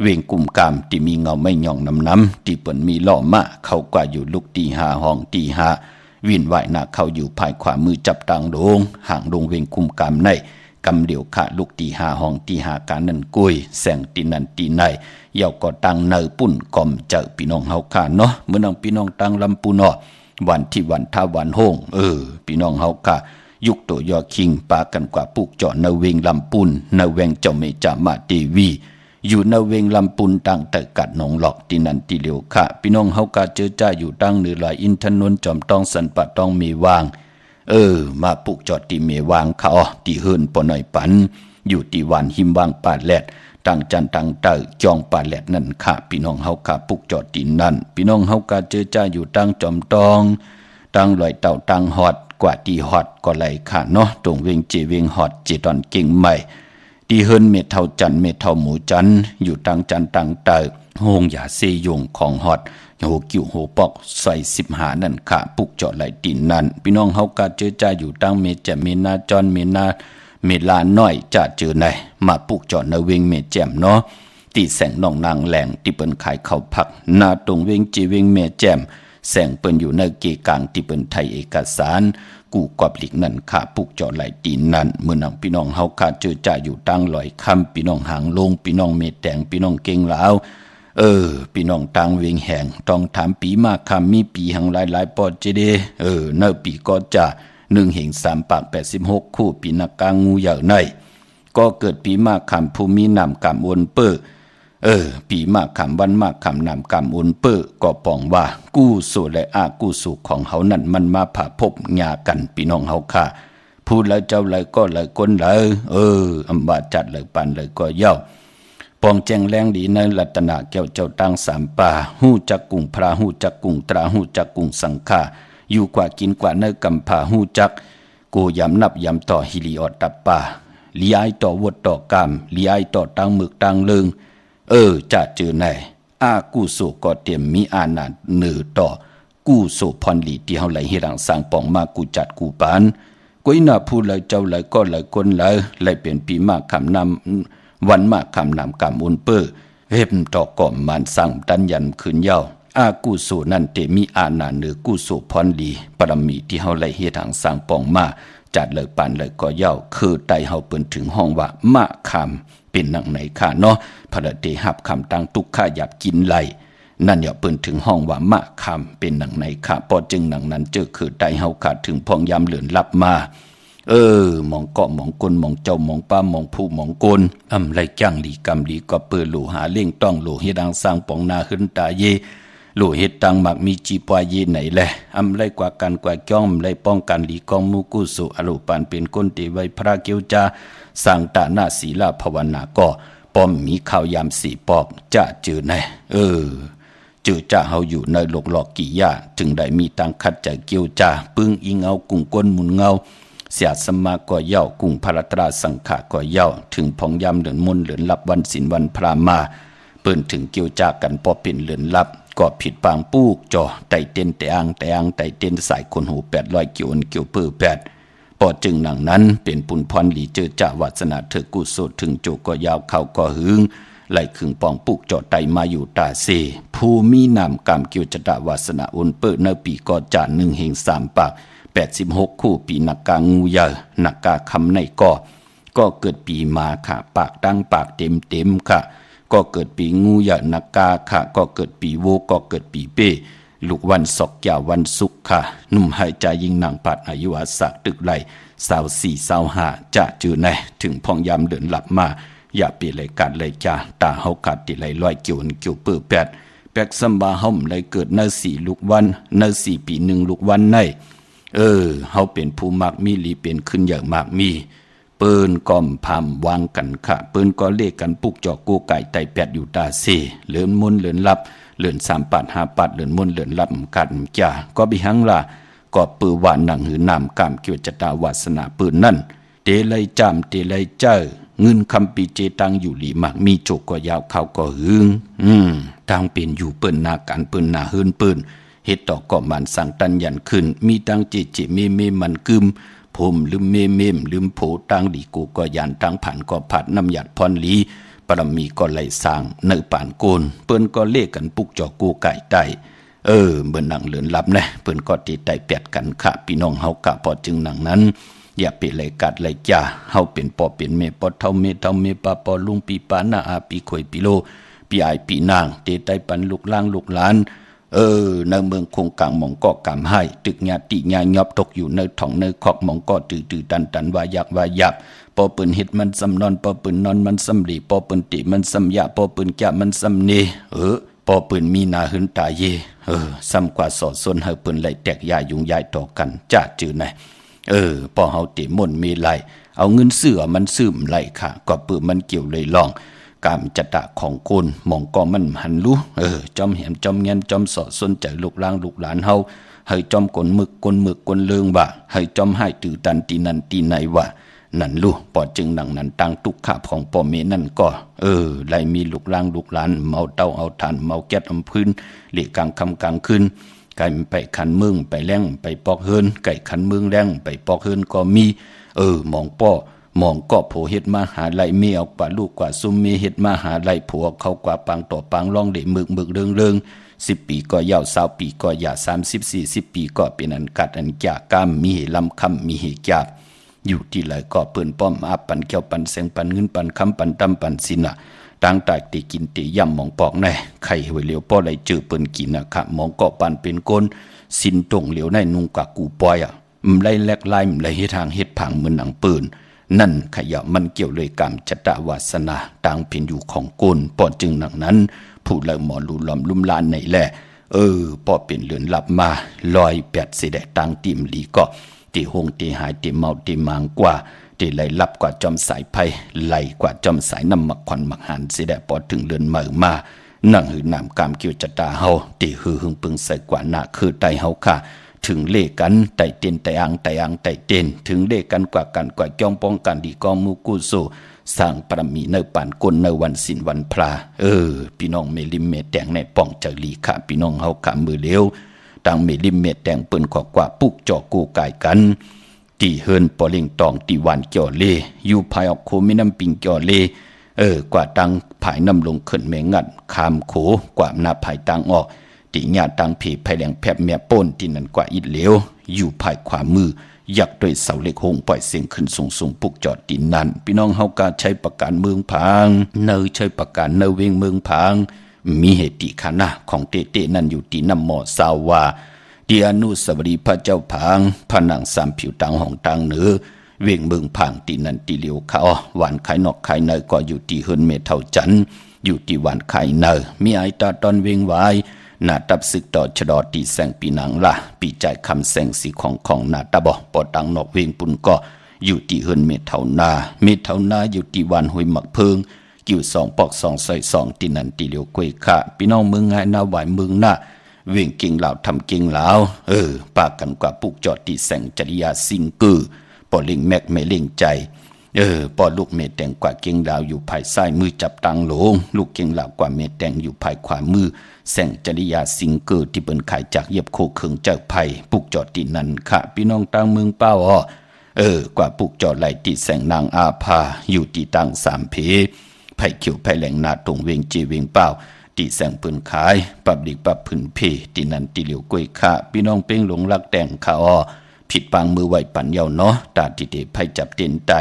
เวงกุมกามที่มีเงาไม่ย่องน้ำที่เปิ่นมีล่อมะเขากว่าอยู่ลุกตีหาห้องตีหา วินไหวหน้าเขาอยู่ภายขวามือจับตังโดงห่างดงเวงคุมกำในกำเดียวขาลูกตีหาห้องตีหาการนั่นกุยแสงตีนันตีในเยาก็ตังเนอปุ่นก่อมเจอพี่น้องเฮาขาเนาะเมื่อน้องพี่น้องตังลำปูนอวันที่วันท่าวันโฮงพี่น้องเฮาขายุคตัวยอคิงปากันกว่าปุกเจาะเนเวงลำปุนเนเวงเจ้าเมจามาเทวีอยู่เนเวงลำปุนตังแต่กัดหนองหลอกตีนันตีเหลียวขาพี่น้องเฮากาเจอจ้าอยู่ตั้งเหนือลอยอินทนนท์จอมต้องสันปะต้องมีวางมาปุกจอดตีเมวางเขาตีเฮินปอหน่อยปันอยู่ตีวันหิมวางปาดแลดตั้งจันตั้งเตอจองปาดแลดนั่นค่ะพี่น้องเฮาขาปุกจอดตีนั่นพี่น้องเฮากาเจอจ้าอยู่ตั้งจอมตองตั้งลอยเต่าตั้งฮอดกว่าตีฮอดก็ไหลค่ะเนาะตรงเวงเจเวงฮอดเจตอนเก่งใหม่ตีเฮินเมเท่าจันเมเท่าหมูจันอยู่ตั้งจันตั้งเตอโฮงอย่าเซยงของฮอดโหกิ่วโหปอกใส่15นั่นค่ะปุกเจาะไหลตีนนั่นพี่น้องเฮากาเจอจ้าอยู่ตั้งเมแจมเมนาจอนเมนาเมลาน้อยจะเจอไหนมาปุกเจาะในเวงเมแจมเนาะตีแสงน้องนางแหลงที่เปิ้นขายข้าวผักนาตรงเวงเจเวงเมแจมแสงเปิ้นอยู่ในเกกลางที่เปิ้นไทยเอกสารกูกอบหลีกนั่นค่ะปุกเจาะไหลตีนนั่นเมื่อนังพี่น้องเฮาคาเจอจ่าอยู่ตั้งลอยคำพี่น้องหางลงพี่น้องเมแตงพี่น้องเก่งลาวพี่น้องตังเวงแหงต้องถามปีมาคำมีปีหังหลายปอดเจเดเนอปีก็จะ1เหง3ปาก86คู่ปีนักกางงูใหญ่ในก็เกิดปีมาคำภูมินามกำวนเปปีมาคำวันมาคำนามกำวนก็ปองว่ากู้สู่และกู้สู่ของเฮานั่นมันมาผ่าพบญากันพี่น้องเฮาค่ะพูดแล้วเจ้าเลยก็เลยก้นเลยอำบาจัดเลยปันเลยก็เย้าปองแจงแรงดีในรัตนาแก้วเจ้าตั้ง3ป่าฮู้จักกุ้งพระฮู้จักกุ้งตราฮู้จักกุ้งสังฆาอยู่กว่ากินกว่าเนื้อกำผาหูจักกูยำนับยำต่อฮิลิออดตับป่าลีไอต่อวดต่อกามลีไอต่อตังหมึกตังเลิงจะเจอไหนกู้โซก็เตรียมมีอานาเนือต่อกู้โซพรลีที่เฮาไหลเฮรังสร้างป่องมากูจัดกูปานก้อยหน้าพูดเลยเจ้าเลยก็เลยคนเลยเป็นปีมากคำนำวันมากคำนำกำอุนเฮ็บต่อก่อมมันสั่งดันยันคืนเย้ากู้โซนั่นเตมีอานาเนือกู้โซพรลีปรมีที่เฮาไหลเฮรังสร้างป่องมาจัดเลยปานเลยก็เย้าคือไตเฮาเปิ้นถึงห้องว่ามะคำเป็นหนังไหนค่ะเนาะพระเตหับคำตั้งตุกข้าหยับกินไหลนั่นอย่าเปิ้นถึงห้องว่ามะคำเป็นหนังไหนค่ะพอจึงหนังนั้นเจอคือไตเฮาขาดถึงพองยามเหลือนลับมามองเกาะมองกลมองเจ้ามองป้ามองผู้มองกลไรจ้างลีกำลีก็เปิดหลูหาเล่งต้องหลูเฮดังสร้างปองนาขึ้นตาเยหลูเฮ็ดตังมักมีจีปวายเยไหนแลไรกว่ากันกว่าจ้องไรป้องกันลีกองมูกุสุอรุปานเป็นก้นตีไว้พระเกียวจาสังตานาศีลาภาวนาก็ป้อมมีข่าวยามสีปอกจะเจอไหนเจอจ้าเฮาอยู่ในโลกหลอกกี่ยาจึงได้มีตังคัดใจเกียวจาปึ้งอิงเอากุ่งก้นหมุนเงาเสียสมาก็เย่ากุ่งพระตราสังขะก็เย่าถึงพองยามเหลือนมนเหลือนลับวันศีลวันพระมาเปิ้นถึงเกียวจากันพอเป็นเหลือนลับก็ผิดปางปูกจอไตเต้นแต่อังไตเต้นสายคนหู800เกี่ยวเกี่ยว8ปอจึงหนังนั้นเป็นปุนพรหลีเจอจ่าวาสนาเธอกุศลถึงโจก็ยาวเข้าก็หึงไหลขึงปองปุกจอไตมาอยู่ตาเซภูมินามกรรมเกี่ยวจตาวาสนาอุนเปิดเนปีก็จาน1เหง3ปาก86คู่ปีนักกางูยานักกาคำในก็เกิดปีมาค่ะปากตั้งปากเต็มค่ะก็เกิดปีงูยานักกาค่ะก็เกิดปีโวก็เกิดปีเป้ลูกวันศอกยาวันศุกร์ค่ะนุ่มหายใจยิงนางปัดอายุอาศักตึกไหล24-25จะจือในถึงพองยามเดินหลับมาอย่าเปลี่ยนเลยการเลยจ้าตาเฮาขาดติไหลลอยเกี่ยวเปื้อแปกสำบาเฮาเลยเกิดใน4ลูกวันใน4ปี1ลูกวันในเฮาเป็นผู้มักมีลีเป็นขึ้นอย่างมากมีเปิ้นก้อมพามวางกันค่ะเปิ้นก็เลขกันปุกจอกกูไก่ไตแปดอยู่ตาเซเหลือนมนเหลือนลับเหลือน3 ปัด5 ปัดเหลือนมนเหลือนลับกันจ้าก็บิหังล่ะก็ปือหวานหนังหือนามกามเกี่ยวจตาวาสนาปืนนั่นเตลัยจามเตลัยเจ้าเงินคำปีเจตังอยู่หลีมักมีโจกก็ยาวเขาก็หึงทางเป็นอยู่เปิ้นนาการเปิ้นนาเฮินเปิ้นเฮ็ดต่อก็มันสั่งตันยันขึ้นมีตังเจเมมันกึมผมลืมเมลืมโผตังดีกูก็ยันทางผ่านก็ผัดน้ำหยัดพรลีปรมีก็ไหลสร้างเนื้อป่านโกนเปิ้นก็เลขกันปุกจอกูไก่ไต เบิ่นหนังเลือนลับนะเปิ้นก็ติดไตแปดกันค่ะพี่น้องเฮากะพอจึงหนังนั้นอย่าไปเลยกัดเลยจ้าเฮาเป็นปอเป็นเมปอเท่าเมปาปอลุงปีปานาอาปีข่อยปีโลปีอายปีนางเตไตปันลูกล่างลูกหลานในเมืองคงกลางหมองก็กำให้ตึกญาติญาญอบตกอยู่ในท้องในขอกหมองก็ตื่ตันว่ายักปอปืนเฮ็ดมันสำนอนปอปืนนอนมันสำลีปอปืนติมันสำยาปอปืนแกะมันสำเนปอปืนมีนาหึนตาเยซ้ำกว่าสอดส่วนเฮาปืนไหลแตกยายุงยายต่อกันจ้าจื้อไหนปอเฮาติมนมีไหลเอาเงินเสือมันซึมไหลค่ะก็ปืนมันเกี่ยวเลยล่องกามจัตะของคนมองก็มันหันรู้จอมเห็นจอมเงียนจอมสอดสนใจลูกล่างลูกหลานเฮาให้จอมกลมึกกลเลืองว่าให้จอมให้ตื่ตันตีนันตีไหนว่านั่นลูกปอจึงหนังนั้นตั้งตุกขาบของปอเมนั่นก็ไล่มีลูกล่างลูกหลานเมาเต้าเอาถ่านเมาแก๊สอำพื้นเหลีกกลางคำกลางคืนไก่ไปขันเมืองไปแรงไปปอกเฮินไก่ขันเมืองแรงไปปอกเฮินก็มีมองก็โผเฮ็ดมาหาไล่เมียกว่าลูกกว่าซุมมีเฮ็ดมาหาไล่ผัวเขากว่าปังต่อปังร้องเดมึกเริง10 ปีก็ยาว20 ปีก็ยา30 40 ปีก็เป็นอันกัดอันจ่ากามมีเหลำคำมีเหจาบอยู่ที่ไหลก็เปิ้นป้อมอาปันเกี่ยวปันแสงปันเงินปันคำปันตำปันสินะต่างตากตีกินตีย่ำมองปอกในไข่หวยเหลียวป้อไหลเจอเปิ้นกินนะคะมองก็ปันเป็นก้นสินตรงเหลียวในนุงกะกูปอยไล่แลกไล่ไล่เฮ็ดทางเฮ็ดผังเหมือนหนังปืนนั่นขยะมันเกี่ยวเลยกรรมจตวาสนาต่างเพียงอยู่ของกลปอจึงหนังนั้นผู้เลยหมอลุลอมลุ่มลานในแหละปอเป็นเลือนหลับมาลอยแปดเสด็จต่างติมลีก็ตีหงตีหายตีเมาตีมางกว่าตีไหลลับกว่าจอมสายไพ่ไหลกว่าจอมสายน้ำหมักควันหมักหันเสด็จปอถึงเลือนเหมือมานั่งหือนำกามเกี่ยวจตาเฮาตีหือหึงปึงใส่กว่าหน้าคือไตเฮาค่ะถึงเลกันไต่เตียนไต่อังไต่เตียนถึงเลกันกว่าจ้องป้องกันดีกองมูกุโซสร้างปรมีเนป่านกลในวันศิลวันพลาพี่น้องเมลิมเมแตงในป้องเจลีค่ะพี่น้องเฮาขามือเลี้ยวต่างเมลิมเมแตงเปิ้นขอกว่าปุกจ่อกูกายกันตีเฮินปอเล่งตองตีวันจ่อเลอยู่ภายออกโคมิน้ำปิงจ่อเลกว่าตังภายน้ำลงขึ้นเมงัดคามโขกว่าหน้าภายตังออกตีญาตังผีภายแหลงแผบแม่ป้นที่นั่นกว่าอิดเหลวอยู่ภายขวามือยักด้วยเสาเหล็กหงปล่อยเสียงขึ้นสูงปุกจอดดินนั่นพี่น้องเฮากาใช้ประการเมืองพังเนยใช้ประการเนเวงเมืองพังมีเหตุคณะของเตนั่นอยู่ที่น้ำหมอสาวาที่อนุสาวรีย์พระเจ้าพังผนังสามผิวตังห้องตังเหนือเวงเมืองพังที่นั่นตีเหลียวเขาหวานไข่นอกไข่เนยก็อยู่ที่เฮินเมเท่าจันอยู่ที่หวานไข่เนยมีไอตาตอนเวงไว้นาตับศึกต่อชะดอตีแสงปีนังละปีใจคำแสงสีของนาตาบอปอตังนอกเวงปุ่นก็อยู่ที่เฮินเมเท่านาอยู่ที่วันหุยหมักเพิงกิ่ว2 ปอก 2 ใส่ 2ที่นั่นตีเหลียวกวยค่ะพี่น้องเมืองไงนาไหวเมืองหน้าเวงเก่งเหล่าทำเก่งเหล่าปากกันกว่าปุกจอดตีแสงจริยาสิงกือปอเล่งแมกไม่เล่งใจปอลูกเมแตงกว่าเก่งเหล่าอยู่ภายซ้ายมือจับตังหลงลูกเก่งเหล่ากว่าเมแตงอยู่ภายขวามือแสงจริยาสิงเกิดที่เปิ้นขายจากเย็บโคเคืองเจ้าไผ่ปุกจอดตีนั่นค่ะพี่น้องต่างเมืองเป้ากว่าปุกจอดไหลตีแสงนางอาภาอยู่ที่ตัง3 เพไผ่เขียวไผ่แหลงนาตรงเวงเจเวงเป้าตีแสงเปิ้นขายปับดิกปับผืนเพตีนั่นตีเหลียวกล้วยค่ะพี่น้องเป้งหลงรักแต่งค่ะผิดปางมือไหวปั่นเยาเนาะตาติเตไผ่จับเต้นไต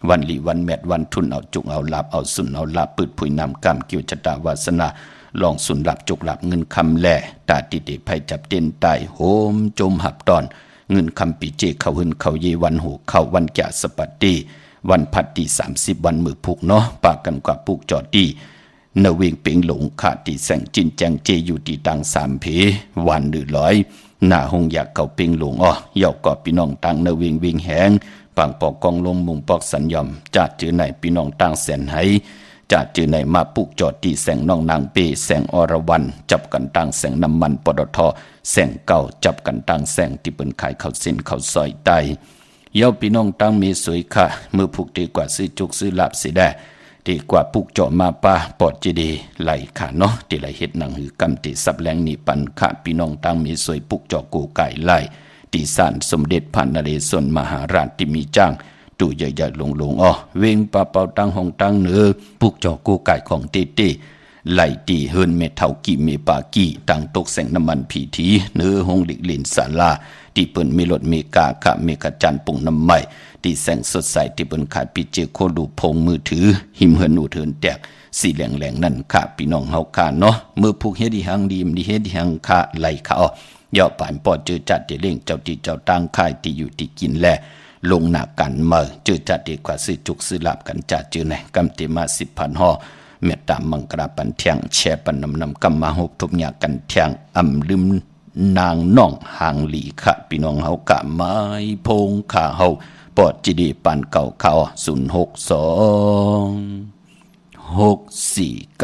วันลีวันแมดวันทุนเอาจุกเอาลาบเอาสุนเอาลาบปืดผุยนำกำเกี่ยวชะตาวาสนาลองสุนหลับจุกหลับเงินคำแหล่ตาติเตไผ่จับเต้นไตโหมจมหับตอนเงินคำปีเจเขาหึนเขาเยวันหูเขาวันแก่สปัตตีวันพัดตี30 วันมือผูกเนาะปากกันกว่าผูกจอดตีเนเวงเป่งหลงขาตีแสงจินแจงเจอยู่ตีตัง3 เพวันหรือร้อยหน้าหงอยากเขาเป่งหลงเย่าก็พี่น้องตังเนเวงเวงแหงปังปอกกองลมมุงปอกสัญยอมจัดจือไหนพี่น้องตังแสนไหจัดจือไหนมาปุกจอดตีแสงน้องนางเปแสงอรวรรณจับกันตังแสงน้ำมันปตทแสงเก่าจับกันตังแสงที่เปิ้นขายข้าวเส้นข้าวซอยไตเย่าพี่น้องตังมีสวยค่ะมือผูกดีกว่าซื้อจุกซื้อลาบสิได้ดีกว่าปุกจอมาป้าปอดจีดีไหลค่ะเนาะที่ไหลเฮ็ดหนังหือกำติสับแรงนี่ปันค่ะพี่น้องตังมีสวยปุกจอกูไก่ไหลตีสานสมเด็จพระนเรศวรมหาราชที่มีจ้างตู่ใหญ่ๆหลงเวงปาเป่าตังหงตังเนือปุกจอกูไก่ของตี ไหลตีเฮินเมเท่ากี่เมปากี่ต่างตกแสงน้ำมันผีทีเนื้อหงหลิกลินศาลาที่เปิ้นมีรถมีกาขะมีกระจันปุ่งน้ำใหม่ที่แสงสดใสที่เปิ้นขายปิเจโคดูพงมือถือหิมเฮินอูเทินแตกสีแหลงๆนั่นค่ะพี่น้องเฮาค่ะเนาะมือผูกเฮ็ดอีหังดีมดีเฮ็ดอีหังค่ะไหลเขาย่อป่านปอดเจอจัดเดเล่งเจ้าที่เจ้าตั้งค่ายที่อยู่ที่กินแลลงหนักกันเมื่อเจอจัดดีกว่าซื้อจุกซื้อลาบกันจัดเจอไหนกำติมา 10,000 ห่อเมตตามังกราปันเทียงแชปันนำกำมาหกทุบหยากันเทียงลืมนางน้องหางหลีค่ะพี่น้องเฮากะไม้พงขาเฮาปอดจีดีปันเก่าเขา06496492449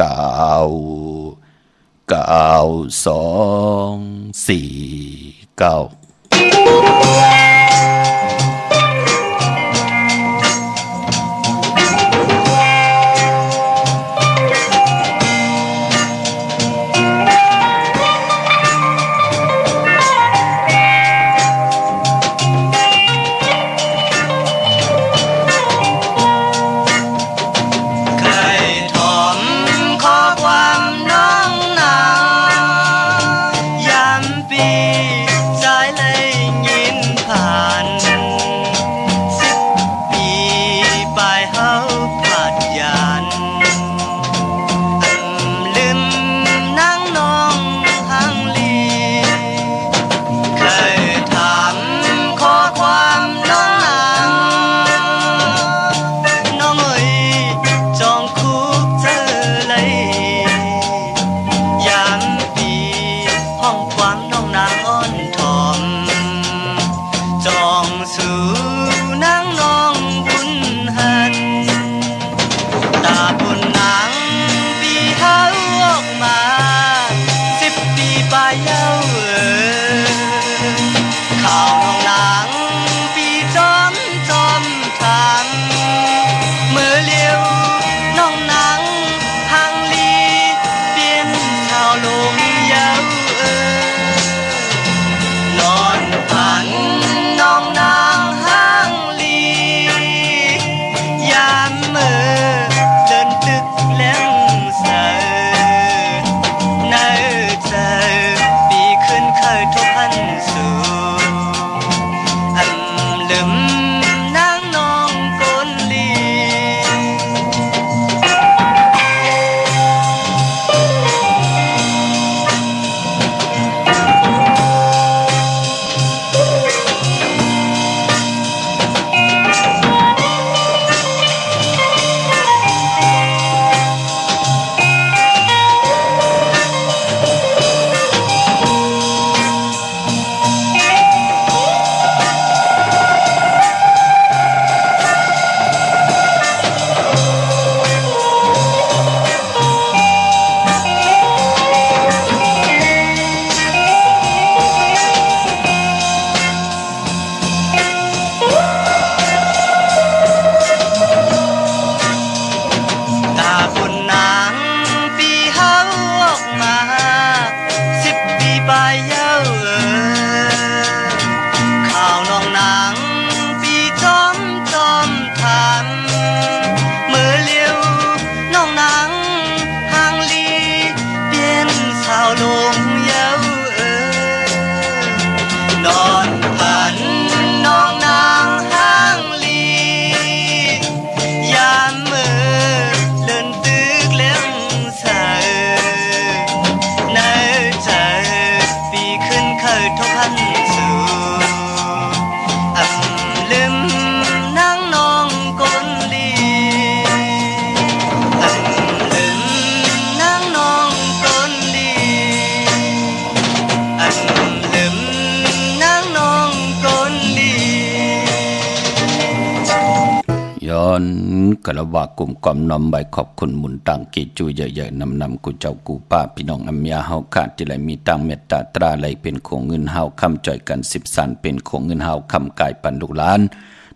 กะละว่ากลุ่มก่อมนอมใบขอบคุณหมุนตังกิจูใหญ่ๆนำกูเจ้ากูป้าพี่น้องอัมยาเฮาขาดที่ไหลมีตังเมตตาตราไหลเป็นของเงินเฮาคำจ่อยกัน10สันเป็นของเงินเฮาคำกายปันลูกหลาน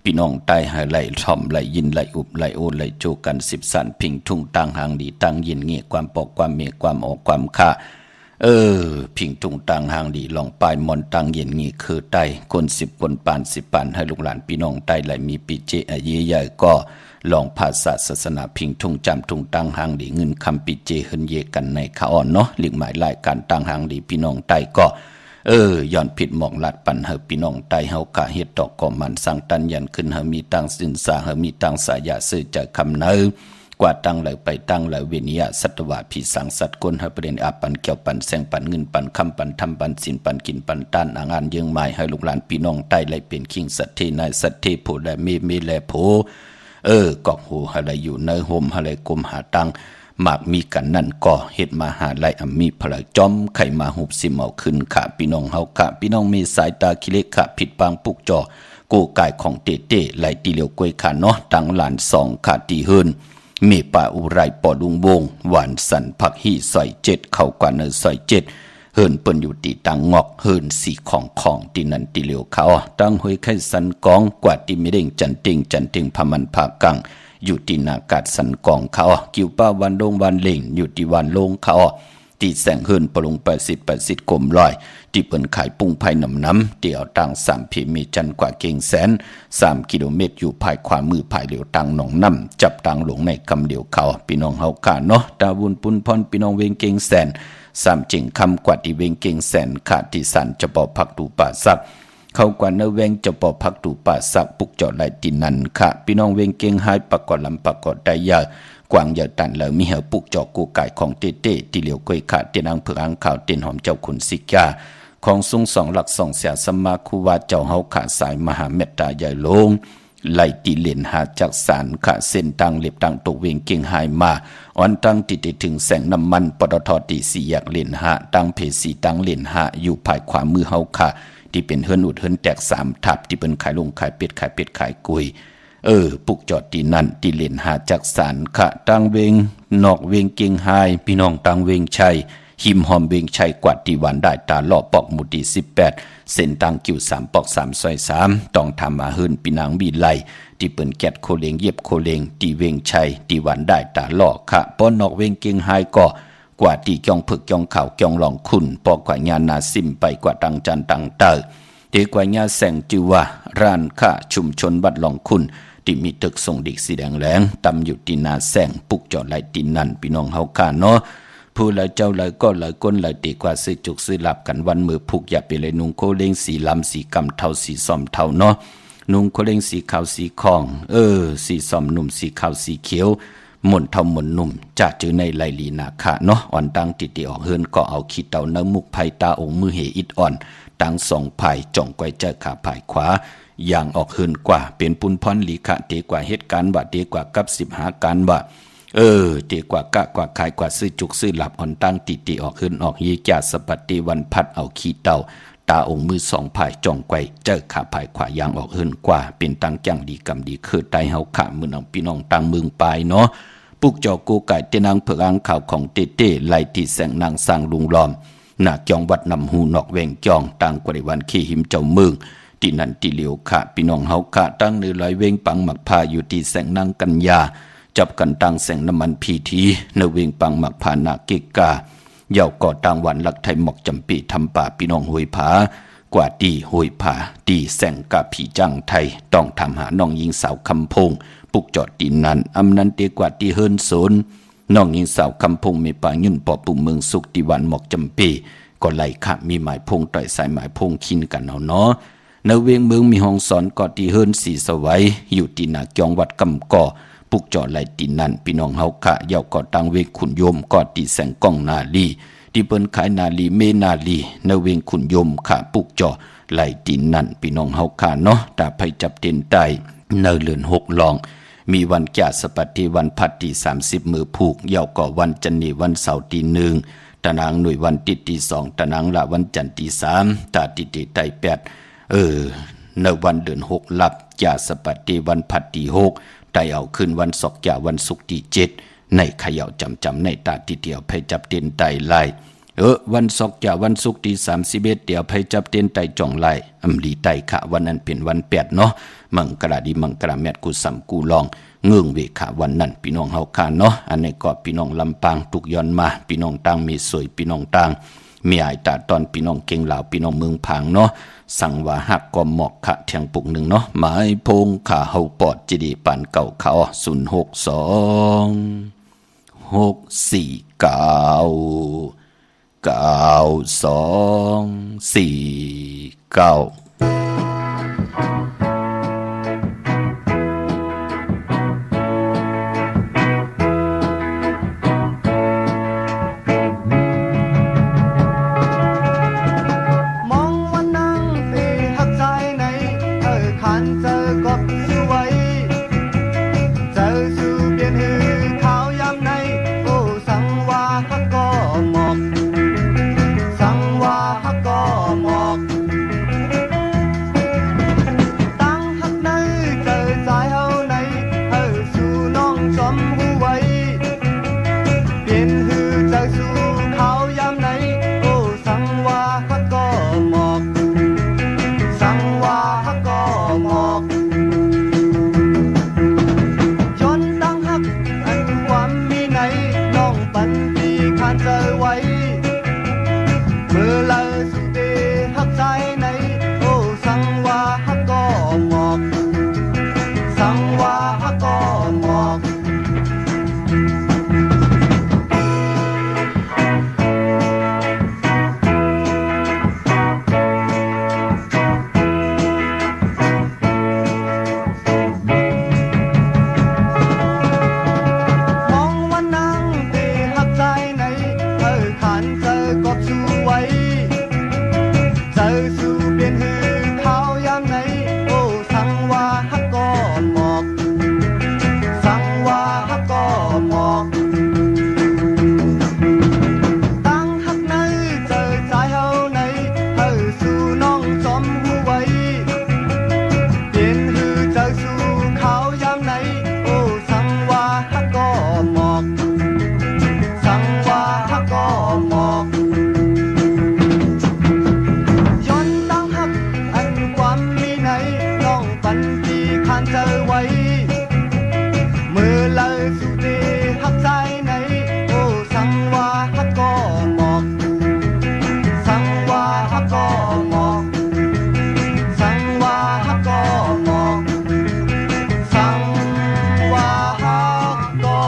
พี่น้องใต้หายไหลท่อมไหลยินไหลอุบไหลโอไหลโจกัน10สันพิงทุ่งตังหางดีตังยินเงี่ยความปอกความเมความออกความค่า พิงทุงตังหางดีลองปลายมอนตังเย็นงี้คือไตคน10คนปาน10ปานให้ลูกหลานพี่น้องไตไหลมีปีเจอาเยใหญ่ก็ลองภาษาศาสนาพิงทุงจำทุงตังหางดีเงินคำปีเจเฮินเยกันในขาอ่อนเนาะหลีกหมายรายการตังหางดีพี่น้องไตก็ย้อนผิดหมองลัดปันเฮาพี่น้องไตเฮากะเฮ็ดดอกก่อมันสร้างตันยันขึ้นเฮามีตังสินสาเฮามีตังสายาซื้อจากคำเนอกว่าตั้งไหลไปตั้งไหลเวนิยะสัตวะผีสังสัตว์กลให้ประเด็นอาปันเกี่ยวปันแสงปันเงินปันคำปันทำปันสินปันกินปันต้านอ่านยังหมายให้ลูกหลานพี่น้องใต้ไหลเป็นคิงสัตเทนายสัตเทโพและเมแลโพกอกหูอะไรอยู่ในโฮมอะไรกลมหาตังมากมีกันนั่นก็เฮ็ดมาหาไหลมีพลังจอมไข่มาหุบสิเมาขึ้นค่ะพี่น้องเฮาค่ะพี่น้องมีสายตาคิเลค่ะผิดปางปุกจอกูกายของเต้ไหลตีเหลียวกวยค่ะเนาะตังหลาน2ค่ะตีเฮินเมป่าอุไรปอดุงวงหวานสันผักฮีซอย7เข้ากว่าเนซอย7เฮินเปิ้นอยู่ตีตังงอกเฮินสีของตีนันตีเหลียวเขาตั้งห้วยไข่สันกองกว่าตีไม่เด้งจันติงพมันภากังอยู่ตีนากาศสันกองเขากิ้วป้าวันลงวันเล่งอยู่ตีวันลงเขาตีแสงเฮินปรุง80กลมลอยที่เปิ้นขายปุ้งไผ่น้ำเตี่ยวตัง3พีมีจันกว่าเก่งแสน3กิโลเมตรอยู่ภายขวามือภายเหลียวตังหนองน้ำจับตังหลงในกำเดียวเขาพี่น้องเฮากาเนาะตาวุนปุนพรพี่น้องเวงเก่งแสน3จิงคำกว่าที่เวงเก่งแสนขาดที่สันจะปอพักดูป่าซักเขากว่าเนเวงจะปอพักดูป่าซักปุกจอดไหลตินันค่ะพี่น้องเวงเก่งหายปากกอลำปากกอได้ยากวางยาตันแล้วมีเหปุกจอกูไก่ของเต้ที่เหลียวกวยขาดเตียนอังเผืองข่าวเตียนหอมเจ้าขุนสิกาของทรง2หลัก2เสียสมาคูวาเจ้าเฮาขาสายมหาเมตตาใหญ่ลงไล่ตีเหรียญหาจากสารขาเส้นตังเล็บตังตกเวงเก่งหายมาอ่อนตังติดถึงแสงน้ำมันปตทตี4อยากเหรียญหาตังเพสีตังเหรียญหาอยู่ภายขวามือเฮาขาที่เป็นเฮิรนอุดเฮิรนแตก3ทับที่เป็นขายลงขายเป็ดขายกุยปุกจอดตีนั่นตีเหรียญหาจากสารขาตังเวงนอกเวงเก่งหายพี่น้องตังเวงชัยหิมหอมเวงชัยกวาดตีวันได้ตาล่อปอกหมุดี18เส้นตังกิ่ว3ปอก3ซอย3ต้องทำมาเฮิรนปีนางบีไลที่เปิ้นแกดโคเลงเย็บโคเลงตีเวงชัยตีวันได้ตาล่อค่ะป้อนนอกเวงเก่งหายก็กว่าตีจ้องผึกจ้องข่าวจ้องลองคุณปอกกว่าญาณนาซิมไปกว่าตังจันตังเตอเตกว่าญาแสงจือว่าร้านค่ะชุมชนบัดลองคุณที่มีตึกส่งเด็กสีแดงแหลงตำอยู่ตีนาแสงปุกจอดไหลตีนั่นพี่น้องเฮาค่ะเนาะผู้ละเจ้าละก็ละก้นละตีกว่าซื้อจุกซื้อหลับกันวันมือผูกอย่าไปเลยนุ่งโคเล้งสีลำสีกำเทาสีส้มเทาเนาะนุ่งโคเล้งสีขาวสีคองสีส้มนุ่มสีขาวสีเขียวหม่นเทาหม่นนุ่มจะจือในไลลีนาคะเนาะอ่อนตังติออกเฮินก็เอาขี้เต่าเนื้อมุกไผ่ตาองมือเหอิดอ่อนตัง2ไผ่จ่องไกวเจอขาไผ่ขวาอย่างออกเฮินกว่าเป็นปุนพรลีคะเตกว่าเหตุการณ์ว่าเตกว่ากับ10หาการว่าเตกว่ากะกว่าขายกว่าซื้อจุกซื้อหลับอ่อนตั้งติออกขึ้นออกยีจ่าสปัตติวันพัดเอาขี้เต่าตาองมือ2ภายจ่องไกวเจอขาภายขวายางออกขึ้นกว่าเป็นตังจังดีกำดีคือไตเฮาขะมือน้องพี่น้องตังเมืองปลายเนาะปุกจอกูไก่เตนางเผือกข่าวของเต้ไล่ที่แสงนางสร้างลุงล้อมหน้าจองวัดนำหูนอกแวงจองตังกว่าในวันขี้หิมเจ้าเมืองที่นั่นที่เหลียวขะพี่น้องเฮาขะตั้งในลอยเวงปังหมักพาอยู่ที่แสงนางกัญญาจับกันตังแสงน้ำมันพีทีเนเวงปังหมักพานาเกกาเย่าก่อตังวันลักไทยหมอกจำปีทำป่าพี่น้องหวยผากว่าตีหวยผาตีแสงกะผีจังไทยต้องทำหาน้องยิงสาวคำพงปุกจอดตีนันอำนันเตกว่าตีเฮิรนโซนน้องยิงสาวคำพงมีป่ายุ่นปอปุ่มเมืองสุกตีวันหมอกจำปีก็ไล่ขะมีหมายพงต่อยสายหมายพงคินกันเอาเนาะในเวียงเมืองมีห้องสอนก่อตีเฮิรนสีสวัยอยู่ตีนาจองวัดกำก่อปุกจอไหลตีนั่นพี่น้องเฮาขะเย่าก่อตังเวงขุนโยมก่อตีแสงก้องนาลีที่เปิ้นขายนาลีเมนาลีในเวงขุนโยมขะปุกจอไหลตีนั่นพี่น้องเฮาขะเนาะตาไผจับเต็นไตในเลือน6ลองมีวันแก่สปัตติวันพัดที่30มือผูกเย่าก่อวันจันนีวันเสาร์ที่1ตะนางหน่วยวันติดที่2ตะนางละวันจันทร์ที่3ตาติดไต8ในวันเดือน6ลับแก่สปัตติวันพัดที่6ได้เอาขึ้นวันศกยาวันศุกร์ที่7ในเขย่าจำในตาที่เดียวไผจับเต็นไตไล่วันศกยาวันศุกร์ที่31เดียวไผจับเต็นไตจ่องไล่อำลีไตขะวันนั้นเป็นวัน8เนาะมังกราดีมังกราแมตกูสัมกูลองเงื่องเวขะวันนั้นพี่น้องเฮาคาเนาะอันนี้ก็พี่น้องลำปางทุกย้อนมาพี่น้องต่างมีสวยพี่น้องต่าง มีอายตาตอนพี่น้องเก่งลาวพี่น้องเมืองพังเนาะสั่งว่าหักก็หมอกขะเทียงปุกหนึ่งเนาะหมายพงขาเฮาปอดจีดีปานเก่าเขา062 449 มองวันนั่งตีหักใจในขันเจอก็สู้ไว้เจอสู้เปลี่ยนหือขาวยามในโอ้สังว่าฮักก็หมอกสังว่าฮักก็หมอกตั้งฮักในเจอใจเฮาในสู้น้องจอมหูไว้เปลี่ยนหือเจอสู้ขาวยามในโอ้สังว่าฮักก็หมอกสังว่าฮักก็หมอกย้อนตั้งฮักอันความมีในน้องปันปีคานเจอไว้เมื่อเลอสุดเดฮักใจในโอ้สังว่าฮักก็หมอกสังว่าฮักก็หมอก มองวันนั่งตีหักใจในขันเจอกอบสู้ไว้เจอสู้เปลี่ยนหือขาวยามไหนโอ้สังว่าฮักก็หมอกสังว่าฮักก็หมอกตั้งฮักในเจอใจเฮาในสู้น้องจอมหูไว้เปลี่ยนหือเจอสู้ขาวยามไหนโอ้สังว่าฮักก็หมอกสังว่าฮักก็หมอกย้อนตั้งฮักอันความมีในน้องปันปีคานเจอไว้เมื่อเลอสุดเดฮักใจในโอ้สังว่าฮักก็หมอกสังว่าฮักก็หมอกสังว่าฮักก็หมอกสังว่าฮักก็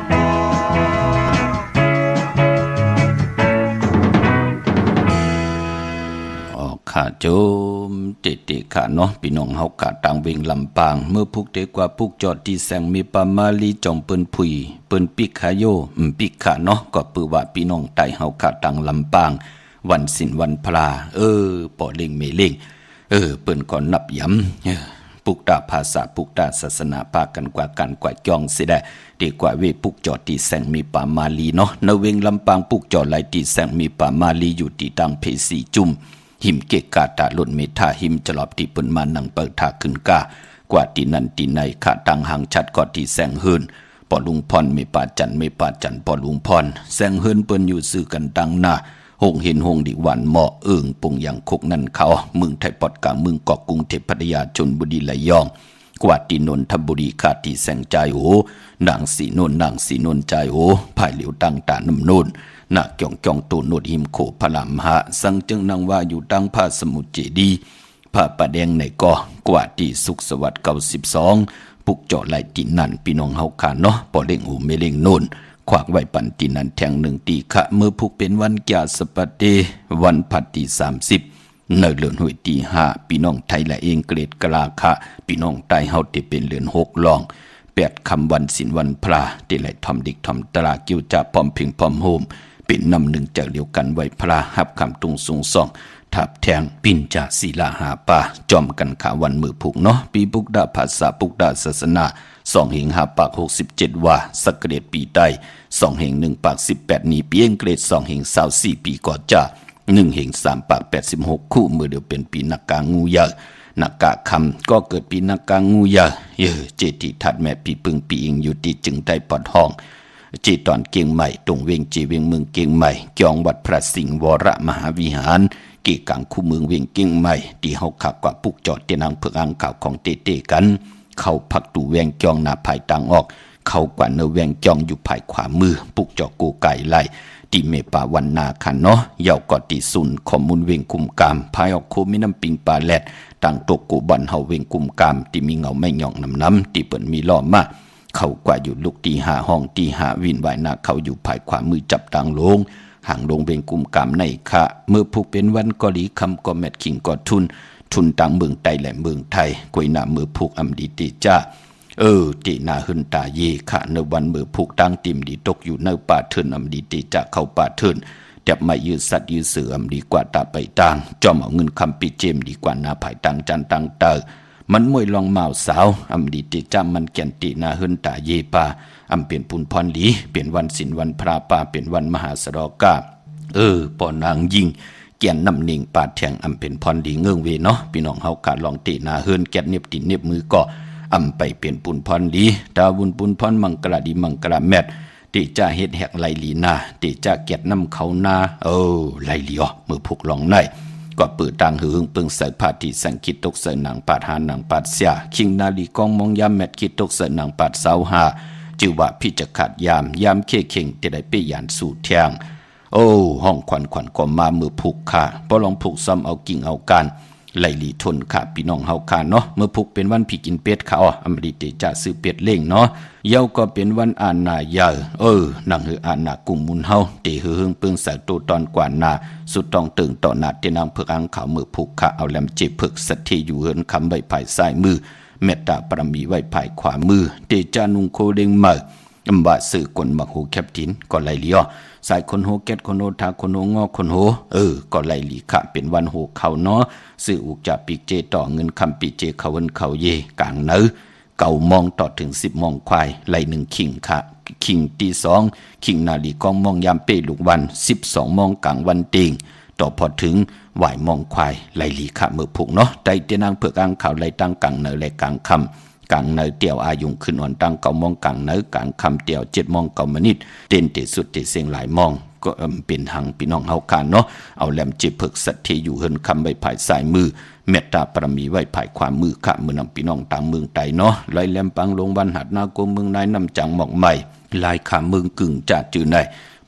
หมอกขาโจมเตขาเนาะพี่น้องเฮากะต่างเวงลำปางเมื่อพุกเตกว่าพุกจอดที่แสงมีปามาลีจอมเปิ้นผุยเปิ้นปิกขายโยปิกขาเนาะก็ปือว่าพี่น้องไต้เฮากะต่างลำปางวันศิลวันพลาปอเล่งเมเล่งเปิ้นก็นับย้ำปุกตาภาษาปุกตาศาสนาพากันกว่ากันกว่าจ้องสิได้ดีกว่าเวปุกจอดที่แสงมีปามาลีเนาะนเวงลำปางปุกจอดไหลที่แสงมีปามาลีอยู่ที่ตังเพสีจุ่มหิมเกกาตาหล่นเมทาหิมจลอบที่เปิ้นมานั่งเปิดทาขึ้นกากว่าที่นั่นที่ไหนขาตังหางชัดก็ที่แสงเฮินปอลุงพรไม่ปาจันปอลุงพรแสงเฮินเปิ้นอยู่ซื้อกันตังหน้าหงเห็นหงดิหวานเหมาะปงอย่างคกนั่นเขาเมืองไทยปอดกลางเมืองเกาะกรุงเทพพัทยาชลบุรีระยองกว่าที่นนทบุรีขาดที่แสงใจโอนางสีนนใจโอภายเหลียวตั้งตาน้ำนนนักจ่องตูนนดหิมโขพลามหะสังจึงนางว่าอยู่ตั้งผ้าสมุทรเจดีผ้าประแดงในก่อกว่าที่สุขสวัสดิ์92ปุกเจาะไหลตินั่นพี่น้องเฮาขาเนาะปอเล่งหูไม่เล่งโน่นขวากไว้ปันตินันแทงหนึ่งตีขะเมื่อพุกเป็นวันแก่สปะเตวันพัดที่30ในเลือนหวยตี5พี่น้องไทยและเองเกรดกลาคะพี่น้องใต้เฮาที่เป็นเลือน6ลอง8คำวันศิลวันพระที่ไหลทอมดิกทอมตรากิ้วจะพร้อมพิงพร้อมโฮมเป็นนำหนึ่งจากเดียวกันไว้พระหับคำตุงสูงส่องทับแทงปิ่นจ่าศิลาหาป่าจอมกันขาวันมือผูกเนาะปีปุกดาภาษาปุกดาศาสนา2 เหง5 ปาก 67ว่าสักเกรดปีใต้2 เหง1 ปาก 18นีเปียงเกรด2 เหง24ปีก่อจ่า1 เหง3 ปาก 86คู่มือเดียวเป็นปีนักกางูยานักกะคำก็เกิดปีนักกางูยาเจติทัดแม่ปีปึงปีอิงอยู่ที่จึงได้ปอดห้องจีตอนเกียงใหม่ตรงเวียงจีเวียงเมืองเกียงใหม่จองวัดพระสิงห์วรมหาวิหารเกี่กังคู่เมืองเวียงเกียงใหม่ที่เฮาขับกว่าปุกจอดเตียนางเพื่ออังข่าวของเตกันเข้าพักตูแวงจองหน้าภายต่างออกเข้ากว่าเนแวงจองอยู่ภายขวามือปุกจอกูไก่ไล่ ตีเมป่าวันนาคันเนาะเยาวกอติสุนข้อมูลเวงกุมกามพายออกโคมีน้ำปิงปลาแลดต่างตกกูบันเฮาเวงกุมกามที่มีเงาไม่หย่องน้ำที่เปิ่นมีล้อมาเขากว่าอยู่ลูกตีหาห้องตีหาวินไหวนาเขาอยู่ภายขวามือจับต่างลงห่างลงเวงกุมกามในคะเมื่อผูกเป็นวันกอลีคำก็แมดขิงก็ทุนต่างเมืองไทยและเมืองไทยกวยหน้ามือผูกอำดีติจ้าตีนาหึนตาเยค่ะในวันมือผูกตั้งติมดีตกอยู่ในป่าเถินอำดีติจ้าเข้าป่าเถินจับมายืดสัตว์ยืดเสืออำดีกว่าตาไปต่างจอมเอาเงินคำปีเจมดีกว่านาภายต่างจันต่างเตอมันมวยลองเมาสาวอำดีติจ้ามันแก่นตีนาหึนตาเยป่าอำเปลี่ยนปุนพรหลีเปลี่ยนวันศิลวันพระป่าเปลี่ยนวันมหาสรกาปอนางยิงแก่นนำหนิงปาดแทงอำเป็นพรหลีเงื่องเวเนาะพี่น้องเฮากาลองตีนาหึนแก่นเน็บตินเน็บมือก็อำไปเปลี่ยนปุนพรดีดาวุนปุนพรมังกระดีมังกระแมดติจะเฮ็ดแหกไหลลีนาติจะเก็ดน้ำเขานาไหลลีอ๋อมือพุกลองในก็เปิดตังหึงเปิงใส่ผ้าที่สังคิดตกใส่หนังปาดหาหนังปาดเสียคิงนาลีกองมองยามแมดคิดตกใส่หนังปาดเสาหาจิว่าพี่จะขาดยามเคเข่งจะได้ไปยานสู่แทงห้องขวัญก็มามือพุกค่ะพอลองพุกซ้ำเอากิ่งเอาการไหลลีทนค่ะพี่น้องเฮาค่ะเนาะเมื่อพุกเป็นวันพี่กินเป็ดค่ะอำริเตจะซื้อเป็ดเล่งเนาะเย้าก็เป็นวันอ่านนายานังหืออ่านนากุ่มมุนเฮาเตหือหึงเปิงใส่ตัวตอนกว่านาสุดต้องตึงต่อนาเตนางเพิกอังขาวมือพุกค่ะเอาแหลมเจ็บเพิกสัตทีอยู่เฮินคำใบภายซ้ายมือเมตตาปรมีไว้ภายขวามือเตจานุงโคเด้งมาบาสื่อกลมักหูแคบทินก็ไหลลีสายคนโหเก็ดคนโหทาคนโหงอคนโหก็ไหลลีค่ะเป็นวันโหเขาเนาะสื่ออุกจะปีกเจต่อเงินคำปีเจเขาเวินเขาเยกลางเนื้อเก่ามองต่อถึง10 มองควายไหล1 ขิงค่ะขิงตี2ขิงนาลีกองมองยามเป้ลูกวัน12 มองกลางวันติงต่อพอถึงไหวมองควายไหลลีค่ะเมื่อผูกเนาะใจเตนางเผือกอังข่าวไหลตั้งกลางเนื้อไหลกลางคำกลางเนื้อเตียวอายุงขึ้นอ่อนตั้ง9 มองกลางเนื้อกลางคำเตียว7 มอง9 มนิดเต้นเตสุดเตเสียงหลายมองก็เป็นหังพี่น้องเฮาคานเนาะเอาแหลมเจ็บเพิกสัตทีอยู่เฮินคำไว้ภายซ้ายมือเมตตาปรมีไว้ภายขวามือค่ะมือนำพี่น้องต่างเมืองไตเนาะลอยแหลมปังลงวันหัดนาโกเมืองนายนำจังหมอกใหม่ลายขาเมืองกึ่งจัดจื่อใน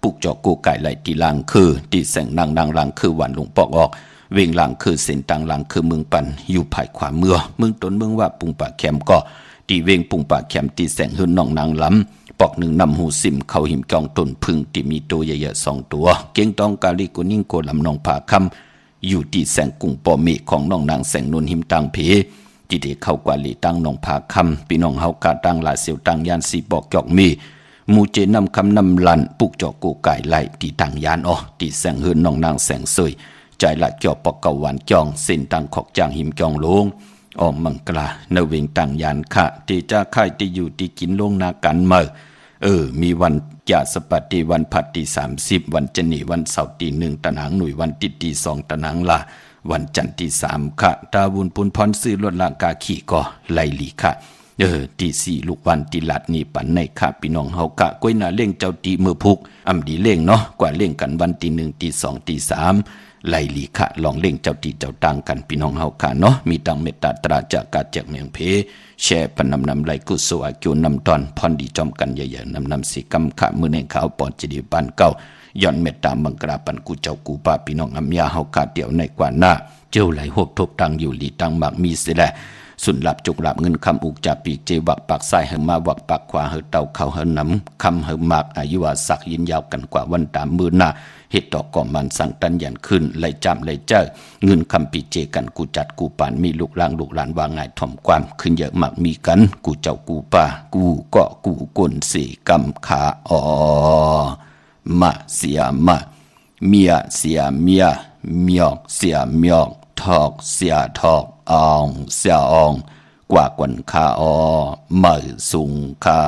ปุกจอกโกไก่ไหลตีลางคือตีแสงนางลางคือหวานลงปอกออกเวงหลังคือเส้นต่างหลังคือเมืองปันอยู่ภายขวามือเมืองตนเมืองว่าปุงปากแคมก็ตีเวงปุงปากแคมตีแสงหืนน้องนางล้ำปอกหนึ่งนำหูสิมเข้าหิมกองต้นพึ่งที่มีตัวใหญ่ๆ2 ตัวเก่งตองกาลิกุนิ่งโกลำนองผาคำอยู่ที่แสงกุ้งปอเมฆของน้องนางแสงนนหิมตังเพที่ได้เข้ากว่าลีตั้งน้องผาคำพี่น้องเฮากาตั้งลาเสียวตั้งยานสีบอกจอกมีมูเจนำคำนำลันปุกจอกโกไก่ไหลที่ตั้งยานที่แสงหืนน้องนางแสงสวยใจละเกี่ยวปอกเกาหวานจองเส้นตั้งขอกจางหิมจองลงมังกลาเนเวงตั้งยานค่ะที่จะค่ายที่อยู่ที่กินลงนากันเมื่อมีวันยาสปัตติวันผัดที่30วันจันนีวันเสาร์ที่1ตะหนังหน่วยวันติดที่2ตะหนังละวันจันทร์ที่3ค่ะตาบุญปุนพรซื้อรถลากาขี่ก็ไหลลีค่ะที่4ลูกวันที่ลัดนี่ปันในค่ะพี่น้องเฮากะก้อยหน้าเล่งเจ้าตีมือพุกอำดีเล่งเนาะกว่าเล่งกันวันที่1ที่2ที่3ไหลลีค่ะลองเล่งเจ้าตีเจ้าต่างกันพี่น้องเฮาค่ะเนาะมีตังเมตตาตราจากกาแจกเมียงเพแช่ปนำไหลกุศลอากิวนำตอนพรดีจอมกันใหญ่ๆนำสีกำขะมือในขาวปอดจิดีปานเก่าย้อนเมตตามังกราปันกูเจ้ากูป้าพี่น้องอำยาเฮากาเดียวในกว่าหน้าเจ้าไหลหบทบตังอยู่ลีตังมากมีเสแลสุนหลับจุกหลับเงินคำอุกจากปีกเจวักปากซ้ายเหิมาวักปากขวาเหิเต่าเข่าเหิน้ำคำเหิมากอายุวาสักยินยาวกันกว่าวันตามมือหน้าเหตุต่อก่อมันสั่งตันยันขึ้นไหลจำไหลเจ้าเงินคำปีเจกันกูจัดกูปานมีลูกหลานว่าง่ายถ่อมความขึ้นเยอะมากมีกันกูเจ้ากูป้ากูก็กูกลสีกำขามาเสียมาเมียเสียเมียเมียกเสียเมียกทอกเสียทอกเสียกว่ากวนขาไม่สุงคา